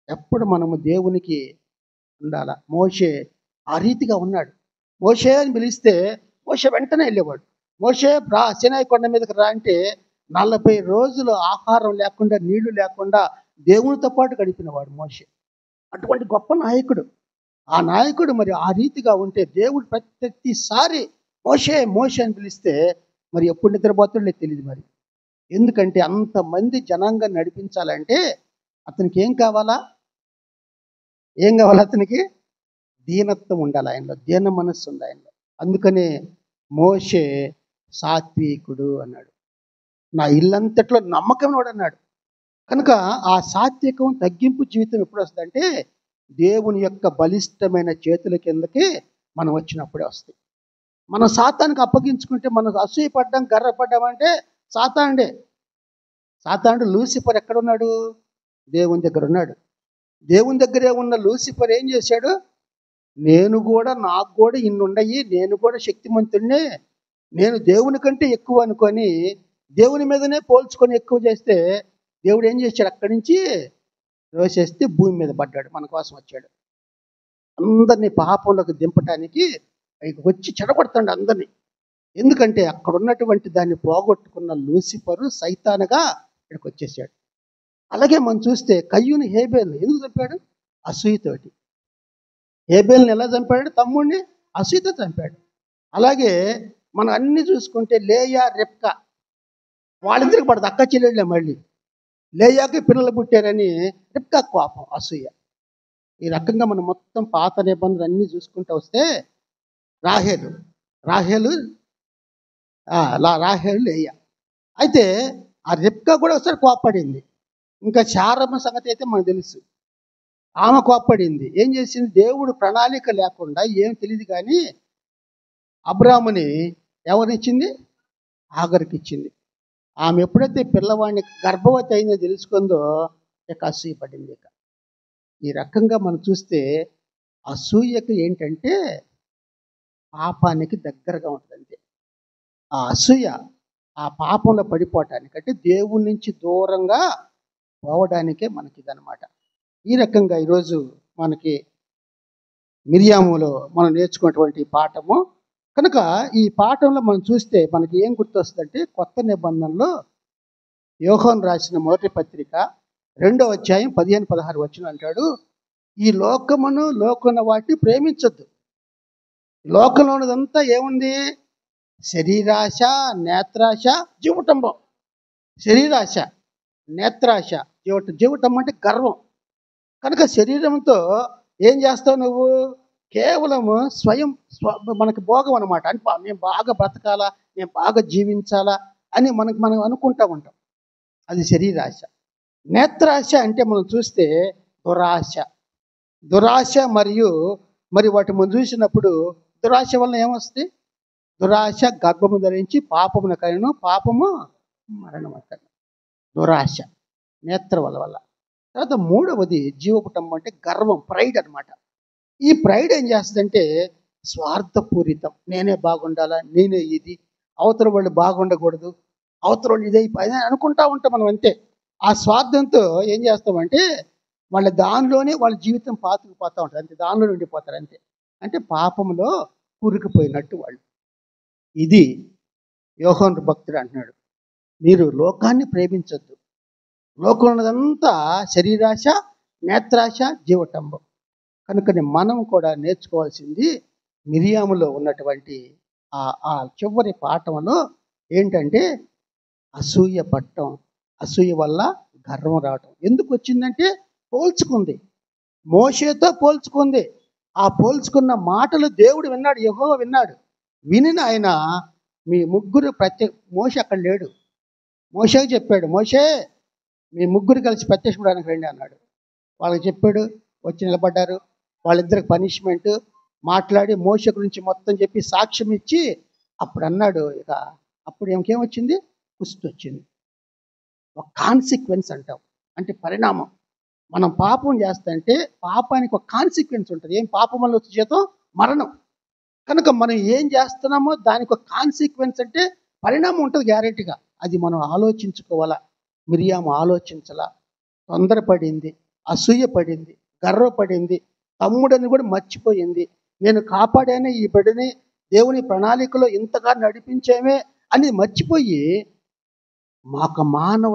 ఎప్పుడు మనము దేవునికి ఉండాల. మోషే ఆ రీతిగా ఉన్నాడు. మోషే అని పిలిస్తే మోషే వెంటనే వెళ్ళేవాడు. మోషే సినాయి కొండ మీదకి రా అంటే 40 రోజులు ఆహారం లేకుండా, నీళ్లు లేకుండా దేవునితో పాటు గడిపినవాడు మోషే. అటువంటి గొప్ప నాయకుడు. ఆ నాయకుడు మరి ఆ రీతిగా ఉంటే దేవుడు ప్రతిసారి మోషే మోషే అని పిలిస్తే మరి ఎప్పుడు నిద్రపోతాడో తెలియదు మరి. ఎందుకంటే అంతమంది జనాంగాన్ని నడిపించాలంటే అతనికి ఏం కావాలా? అతనికి దీనత్వం ఉండాలి ఆయనలో, దీన మనస్సు ఉంది ఆయనలో. అందుకనే మోషే సాత్వికుడు అన్నాడు. నా ఇల్లంతట్లో నమ్మకం వాడు అన్నాడు. కనుక ఆ సాత్వికం, తగ్గింపు జీవితం ఎప్పుడు వస్తుందంటే దేవుని యొక్క బలిష్టమైన చేతుల కిందకి మనం వచ్చినప్పుడే వస్తాయి. మనం సాతానికి అప్పగించుకుంటే, మనం అసూయపడ్డాం, గర్వపడ్డాం అంటే సాతానుడే. సాతానుడు లూసిఫర్ ఎక్కడున్నాడు? దేవుని దగ్గర ఉన్నాడు. దేవుని దగ్గరే ఉన్న లూసిఫర్ ఏం చేశాడు? నాకు కూడా ఇన్ని ఉండయి, నేను కూడా శక్తిమంతుడినే, నేను దేవుని కంటే ఎక్కువ అనుకొని దేవుని మీదనే పోల్చుకొని ఎక్కువ చేస్తే దేవుడు ఏం చేశాడు? అక్కడి నుంచి రోసేస్తే భూమి మీద పడ్డాడు, మన కోసం వచ్చాడు. అందరినీ పాపంలోకి దింపటానికి వచ్చి చెడగొడతాడు అందరినీ. ఎందుకంటే అక్కడ ఉన్నటువంటి దాన్ని పోగొట్టుకున్న లూసిఫరు సైతానుగా ఇక్కడికి వచ్చేసాడు. అలాగే మనం చూస్తే కయ్యూని హేబేలు ఎందుకు చంపాడు? అసూయతోటి. హేబేల్ని ఎలా చంపాడు? తమ్ముడిని అసూయతో చంపాడు. అలాగే మనం అన్ని చూసుకుంటే లేయా, రెబ్కా వాళ్ళిద్దరికి పడదు, అక్క చెల్లెళ్ళే. మళ్ళీ లేయాకి పిల్లలు పుట్టారని రెబ్కా కోపం, అసూయ. ఈ రకంగా మనం మొత్తం పాత నిబంధనలు అన్నీ చూసుకుంటూ వస్తే రాహేలు లేయా. అయితే ఆ రెబ్కా కూడా ఒకసారి కోప్పడింది. ఇంకా శారమ్మ సంగతి అయితే మనకు తెలుసు. ఆమె కోప్పడింది. ఏం చేసింది? దేవుడు ప్రణాళిక లేకుండా ఏం తెలియదు కానీ అబ్రాముని ఎవరినిచ్చింది? ఆగర్కి ఇచ్చింది. ఆమె ఎప్పుడైతే పిల్లవాడిని గర్భవతి అయిందో తెలుసుకుందో ఇక అసూయపడింది. ఈ రకంగా మనం చూస్తే అసూయకు ఏంటంటే పాపానికి దగ్గరగా ఉంటుంది. ఆ అసూయ ఆ పాపంలో పడిపోవటానికి, అంటే దేవుడి నుంచి దూరంగా పోవడానికే మనకి ఇదనమాట. ఈ రకంగా ఈరోజు మనకి మిరియాములో మనం నేర్చుకున్నటువంటి పాఠము. కనుక ఈ పాఠంలో మనం చూస్తే మనకి ఏం గుర్తొస్తుందంటే, కొత్త నిబంధనలో యోహాను రాసిన మొదటి పత్రిక 2వ అధ్యాయం 15-16 వచనం అంటాడు, ఈ లోకమును లోకమున్న వాటిని ప్రేమించొద్దు. లోకంలో ఉన్నదంతా ఏముంది? శరీరాశ, నేత్రాశ, జీవటంబం. శరీరాశ, నేత్రాశ, జీవటం అంటే గర్వం. కనుక శరీరంతో ఏం చేస్తావు నువ్వు? కేవలము మనకి భోగం అనమాట. అని మేము బాగా బ్రతకాలా, మేము బాగా జీవించాలా అని మనం అనుకుంటూ ఉంటాం. అది శరీరాశ. నేత్రాశ అంటే మనం చూస్తే దురాశ మరి వాటి మనం చూసినప్పుడు దురాశ వలన ఏమొస్తుంది? దురాశ గర్భము ధరించి పాపమును కలను, పాపము మరణం అంటారు. దురాశ నేత్ర వల్ల. తర్వాత 3వది జీవకుటంబం అంటే గర్వం, ప్రైడ్ అనమాట. ఈ ప్రైడ్ ఏం చేస్తుందంటే స్వార్థపూరితం. నేనే బాగుండాలా, నేనే ఇది, అవతల వాళ్ళు బాగుండకూడదు, అవతల వాళ్ళు ఇదే అనుకుంటా ఉంటాం మనం అంతే. ఆ స్వార్థంతో ఏం చేస్తామంటే దానిలోనే వాళ్ళ జీవితం పాతుకుపోతూ ఉంటుంది, అంతే, దానిలో ఉండిపోతారు అంతే. అంటే పాపంలో కూరుకుపోయినట్టు వాళ్ళు. ఇది యోహాను భక్తుడు అంటున్నాడు, మీరు లోకాన్ని ప్రేమించొద్దు. లోకంలో ఉన్నదంతా శరీరాశ, నేత్రాశ, జీవటంబం. కనుకని మనం కూడా నేర్చుకోవాల్సింది మిరియాములో ఉన్నటువంటి ఆ చివరి పాఠంలో ఏంటంటే అసూయ పట్టం, అసూయ వల్ల గర్వం రావటం. ఎందుకు వచ్చిందంటే పోల్చుకుంది, మోషేతో పోల్చుకుంది. ఆ పోల్చుకున్న మాటలు దేవుడు విన్నాడు, యెహోవా విన్నాడు. విని ఆయన మీ ముగ్గురు మోషే అక్కడ లేడు, మోషేకి చెప్పాడు, మోషే మీ ముగ్గురు కలిసి ప్రత్యక్షపడడానికి రండి అన్నాడు. వాళ్ళకి చెప్పాడు, వచ్చి నిలబడ్డారు. వాళ్ళిద్దరికి పనిష్మెంట్ మాట్లాడి మోషే గురించి మొత్తం చెప్పి సాక్ష్యం ఇచ్చి అప్పుడు అన్నాడు, ఇక అప్పుడు ఇంకేమొచ్చింది, కుస్తీ వచ్చింది. ఒక కాన్సిక్వెన్స్ అంటాం, అంటే పరిణామం. మనం పాపం చేస్తుంటే పాపానికి ఒక కాన్సిక్వెన్స్ ఉంటుంది. ఏం పాపం వల్ల వచ్చే జీతం మరణం. కనుక మనం ఏం చేస్తున్నామో దానికి ఒక కాన్సిక్వెన్స్ అంటే పరిణామం ఉంటుంది గ్యారెంటీగా. అది మనం ఆలోచించుకోవాలా. మిరియాము ఆలోచించాల, తొందరపడింది, అసూయ పడింది, గర్వపడింది, తమ్ముడని కూడా మర్చిపోయింది. నేను కాపాడానే ఈ బిడ్డని, దేవుని ప్రణాళికలో ఇంతగా నడిపించేమే అని మర్చిపోయి మానవ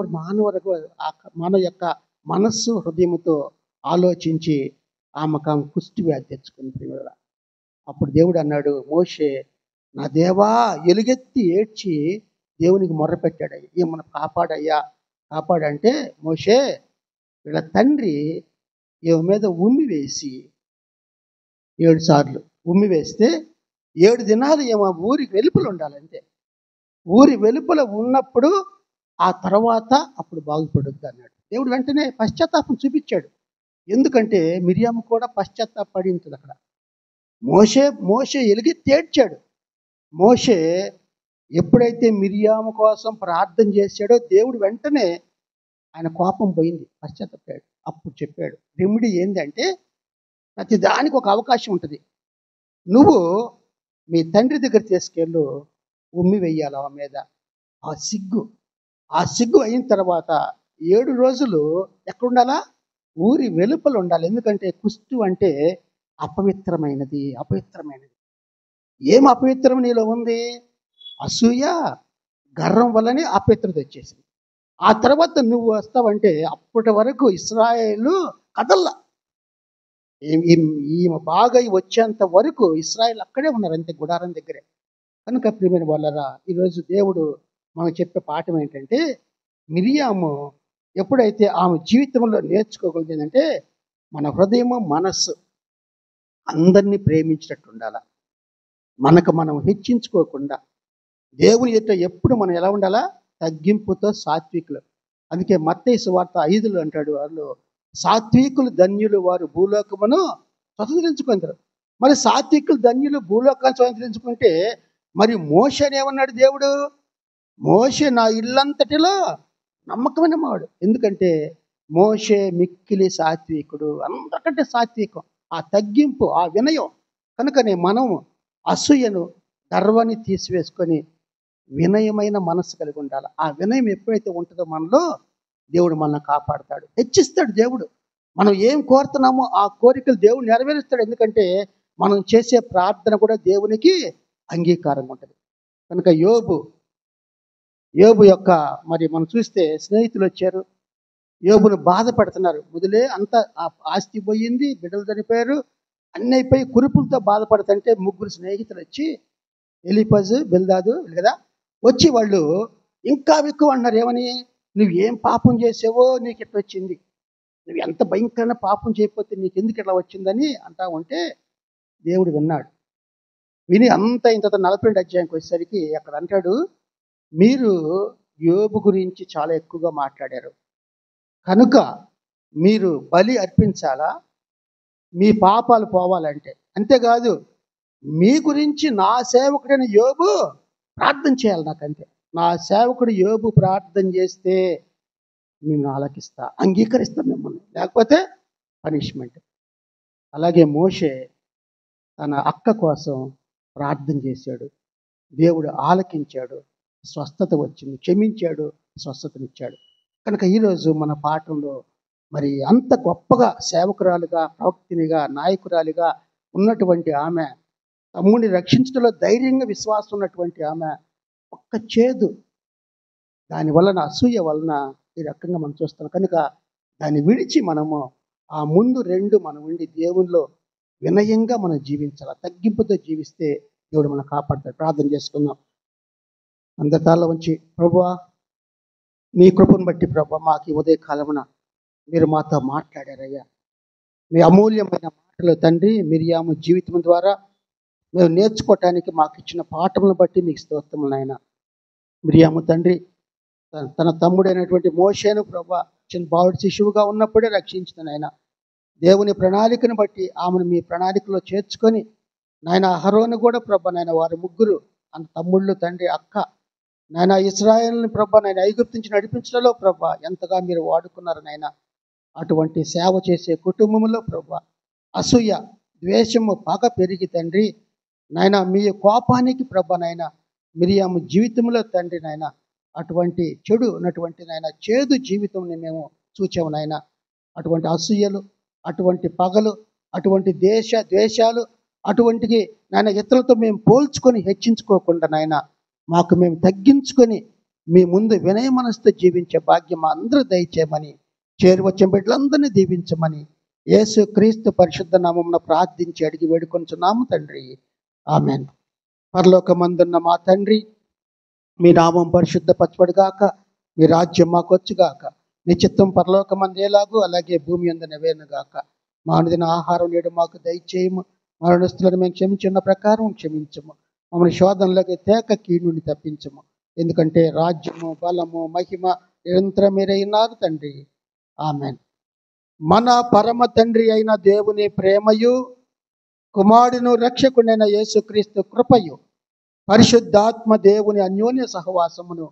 యొక్క మనస్సు హృదయంతో ఆలోచించి ఆమెకు కుష్టి వ్యాధి తెచ్చుకుంది. అప్పుడు దేవుడు అన్నాడు, మోషే నా దేవా, ఎలుగెత్తి ఏడ్చి దేవునికి మొర్రపెట్టాడు, ఏమన్నా కాపాడయ్యా కాపాడంటే, మోషే వీళ్ళ తండ్రి ఈమె మీద ఉమ్మి వేసి 7 సార్లు ఉమ్మి వేస్తే 7 దినాలు ఏమో ఊరికి వెలుపల ఉండాలంతే. ఊరి వెలుపల ఉన్నప్పుడు ఆ తర్వాత అప్పుడు బాగుపడుద్ది అన్నాడు. దేవుడు వెంటనే పశ్చాత్తాపం చూపించాడు. ఎందుకంటే మిరియాము కూడా పశ్చాత్తాపడింది అక్కడ. మోషే ఎలుగెత్తి ఏడ్చాడు. మోషే ఎప్పుడైతే మిరియాము కోసం ప్రార్థన చేశాడో దేవుడు వెంటనే ఆయన కోపం పోయింది, పశ్చాత్తాపాడు. అప్పుడు చెప్పాడు రెమెడీ ఏంటంటే, ప్రతి దానికి ఒక అవకాశం ఉంటుంది. నువ్వు మీ తండ్రి దగ్గర తీసుకెళ్ళు, ఉమ్మి వెయ్యాలి ఆమె మీద. ఆ సిగ్గు అయిన తర్వాత 7 రోజులు ఎక్కడుండాలా, ఊరి వెలుపల ఉండాలి. ఎందుకంటే కుష్టు అంటే అపవిత్రమైనది. ఏం అపవిత్రం నీలో ఉంది? అసూయ, గర్వం వల్లనే అపవిత్రత వచ్చేసింది. ఆ తర్వాత నువ్వు వస్తావంటే అప్పటి వరకు ఇశ్రాయేలు కదల్లా. ఈమె బాగా వచ్చేంత వరకు ఇశ్రాయేల్ అక్కడే ఉన్నారు, అంతే, గుడారం దగ్గరే. కనుక ప్రియమైన వాళ్ళరా, ఈరోజు దేవుడు మనకు చెప్పే పాఠం ఏంటంటే, మిరియాము ఎప్పుడైతే ఆమె జీవితంలో నేర్చుకోగలిగిందంటే, మన హృదయము మనస్సు అందరినీ ప్రేమించినట్టు ఉండాలి. మనకు మనం హెచ్చించుకోకుండా దేవుని ఎదుట ఎప్పుడు మనం ఎలా ఉండాలా, తగ్గింపుతో సాత్వికులు. అందుకే మత్తయి సువార్త 5లో అంటాడు, వాళ్ళు సాత్వికులు ధన్యులు, వారు భూలోకమును స్వతంత్రించుకుంటారు. మరి సాత్వికులు ధన్యులు భూలోకాన్ని స్వతంత్రించుకుంటే, మరి మోషేని ఏమన్నాడు దేవుడు? మోషే నా ఇల్లంతటిలో నమ్మకమైన వాడు. ఎందుకంటే మోషే మిక్కిలి సాత్వికుడు, అందరికంటే సాత్వికం, ఆ తగ్గింపు, ఆ వినయం. కనుకనే మనం అసూయను, గర్వాన్ని తీసివేసుకొని వినయమైన మనస్సు కలిగి ఉండాలి. ఆ వినయం ఎప్పుడైతే ఉంటుందో మనలో, దేవుడు మనల్ని కాపాడుతాడు, హెచ్చిస్తాడు. దేవుడు మనం ఏం కోరుతున్నామో ఆ కోరికలు దేవుడు నెరవేరుస్తాడు. ఎందుకంటే మనం చేసే ప్రార్థన కూడా దేవునికి అంగీకారంగా ఉంటుంది. కనుక యోబు యొక్క మరి మనం చూస్తే స్నేహితులు వచ్చారు, యోబును బాధ పెడుతున్నారు. మొదలే అంత ఆస్తి పోయింది, బిడ్డలు చనిపోయారు, అన్నీ అయిపోయి కురుపులతో బాధపడుతుంటే 3 స్నేహితులు వచ్చి, ఎలీఫజు, బిల్దాదు కదా, వచ్చి వాళ్ళు ఇంకా ఎక్కువ అన్నారు. ఏమని? నువ్వు ఏం పాపం చేసావో నీకు ఇట్లా వచ్చింది, నువ్వు ఎంత భయంకరమైన పాపం చేయకపోతే నీకు ఎందుకు ఇట్లా వచ్చిందని అంటా ఉంటే దేవుడు విన్నాడు. విని ఇంత 42 అధ్యాయంకి వచ్చేసరికి అక్కడ అంటాడు, మీరు యోబు గురించి చాలా ఎక్కువగా మాట్లాడారు కనుక మీరు బలి అర్పించాలా, మీ పాపాలు పోవాలంటే. అంతేకాదు, మీ గురించి నా సేవకుడైన యోబు ప్రార్థన చేయాలి నాకంతే. నా సేవకుడు యోబు ప్రార్థన చేస్తే మేము ఆలకిస్తా, అంగీకరిస్తాం మిమ్మల్ని, లేకపోతే పనిష్మెంట్. అలాగే మోషే తన అక్క కోసం ప్రార్థన చేశాడు, దేవుడు ఆలకించాడు, స్వస్థత వచ్చింది, క్షమించాడు, స్వస్థతనిచ్చాడు. కనుక ఈరోజు మన పాఠంలో మరి అంత గొప్పగా సేవకురాలుగా, ప్రవక్తినిగా, నాయకురాలిగా ఉన్నటువంటి ఆమె, తమ్ముడిని రక్షించడంలో ధైర్యంగా విశ్వాసం ఉన్నటువంటి ఆమె, ఒక్క చేదు దాని వలన, అసూయ వలన ఈ రకంగా మనం చూస్తాం. కనుక దాన్ని విడిచి మనము ఆ ముందు రెండు మనం ఉండి దేవునిలో వినయంగా మనం జీవించాలి. తగ్గింపుతో జీవిస్తే దేవుడు మనం కాపాడతాడు. ప్రార్థన చేసుకుందాం. అందరి తాళ్ళ ఉంచి, ప్రభువా మీ కృపను బట్టి ప్రభా మాకు ఈ ఉదయ కాలమున మీరు మాతో మాట్లాడారయ్యా. మీ అమూల్యమైన మాటలు తండ్రి, మిరియాము జీవితం ద్వారా మేము నేర్చుకోవటానికి మాకు ఇచ్చిన పాఠములను బట్టి మీకు స్తోత్రములు నాయన. మిరియాము తండ్రి తన తమ్ముడైనటువంటి మోషేను ప్రభా చిన్న బావుడి శిశువుగా ఉన్నప్పుడే రక్షించిన నాయన. దేవుని ప్రణాళికను బట్టి ఆమెను మీ ప్రణాళికలో చేర్చుకొని నాయన, అహరోను కూడా ప్రభా నాయన, వారి ముగ్గురు అన్న తమ్ముళ్ళు, తండ్రి, అక్క నాయన, ఇశ్రాయేలుని ప్రభా నాయన ఐగుప్తు నుంచి నడిపించడంలో ప్రభా ఎంతగా మీరు వాడుకున్నారు నాయన. అటువంటి సేవ చేసే కుటుంబంలో ప్రభా అసూయ, ద్వేషము, పగ పెరిగి తండ్రి నాయన, మీ కోపానికి ప్రభా నాయన మిరియాము జీవితంలో తండ్రి నాయన అటువంటి చెడు ఉన్నటువంటి నాయన చేదు జీవితంని మేము చూచాము నాయన. అటువంటి అసూయలు, అటువంటి పగలు, అటువంటి ద్వేషాలు, అటువంటికి నాయన ఇతరులతో మేము పోల్చుకొని హెచ్చించుకోకుండా నాయన మాకు మేము తగ్గించుకొని మీ ముందు వినయ మనసుతో జీవించే భాగ్యం మా అందరూ దయచేయమని, చేరువచ్చిన బిడ్డలందరినీ దీవించమని యేసు క్రీస్తు పరిశుద్ధ నామమున ప్రార్థించి అడిగి వేడుకొంచున్నాము తండ్రి. ఆమెన్. పరలోకమందున్న మా తండ్రి, మీ నామం పరిశుద్ధపరచబడుగాక, మీ రాజ్యం మాకు వచ్చుగాక, నీ చిత్తం పరలోకమందు ఎలాగూ అలాగే భూమి యందు నెరవేరునుగాక. మా అనుదిన ఆహారం నేడు మాకు దయచేయము, మా రుణస్తులను మేము క్షమించున్న ప్రకారం క్షమించము, మమ్మల్ని శోధనలోకి తేక కీడుని తప్పించము. ఎందుకంటే రాజ్యము, బలము, మహిమ నిరంతరం మీరైనారు తండ్రి. ఆమెన్. మన పరమ తండ్రి అయిన దేవుని ప్రేమయు, కుమారుడును రక్షకుడైన యేసుక్రీస్తు కృపయు, పరిశుద్ధాత్మ దేవుని అన్యోన్య సహవాసమును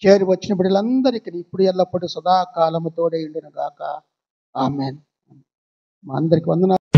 చేరి వచ్చిన బిడ్డలందరికీ ఇప్పుడు ఎల్లప్పుడూ సదాకాలము తోడై ఉండును గాక. ఆమెన్. మా అందరికి వందనాలు.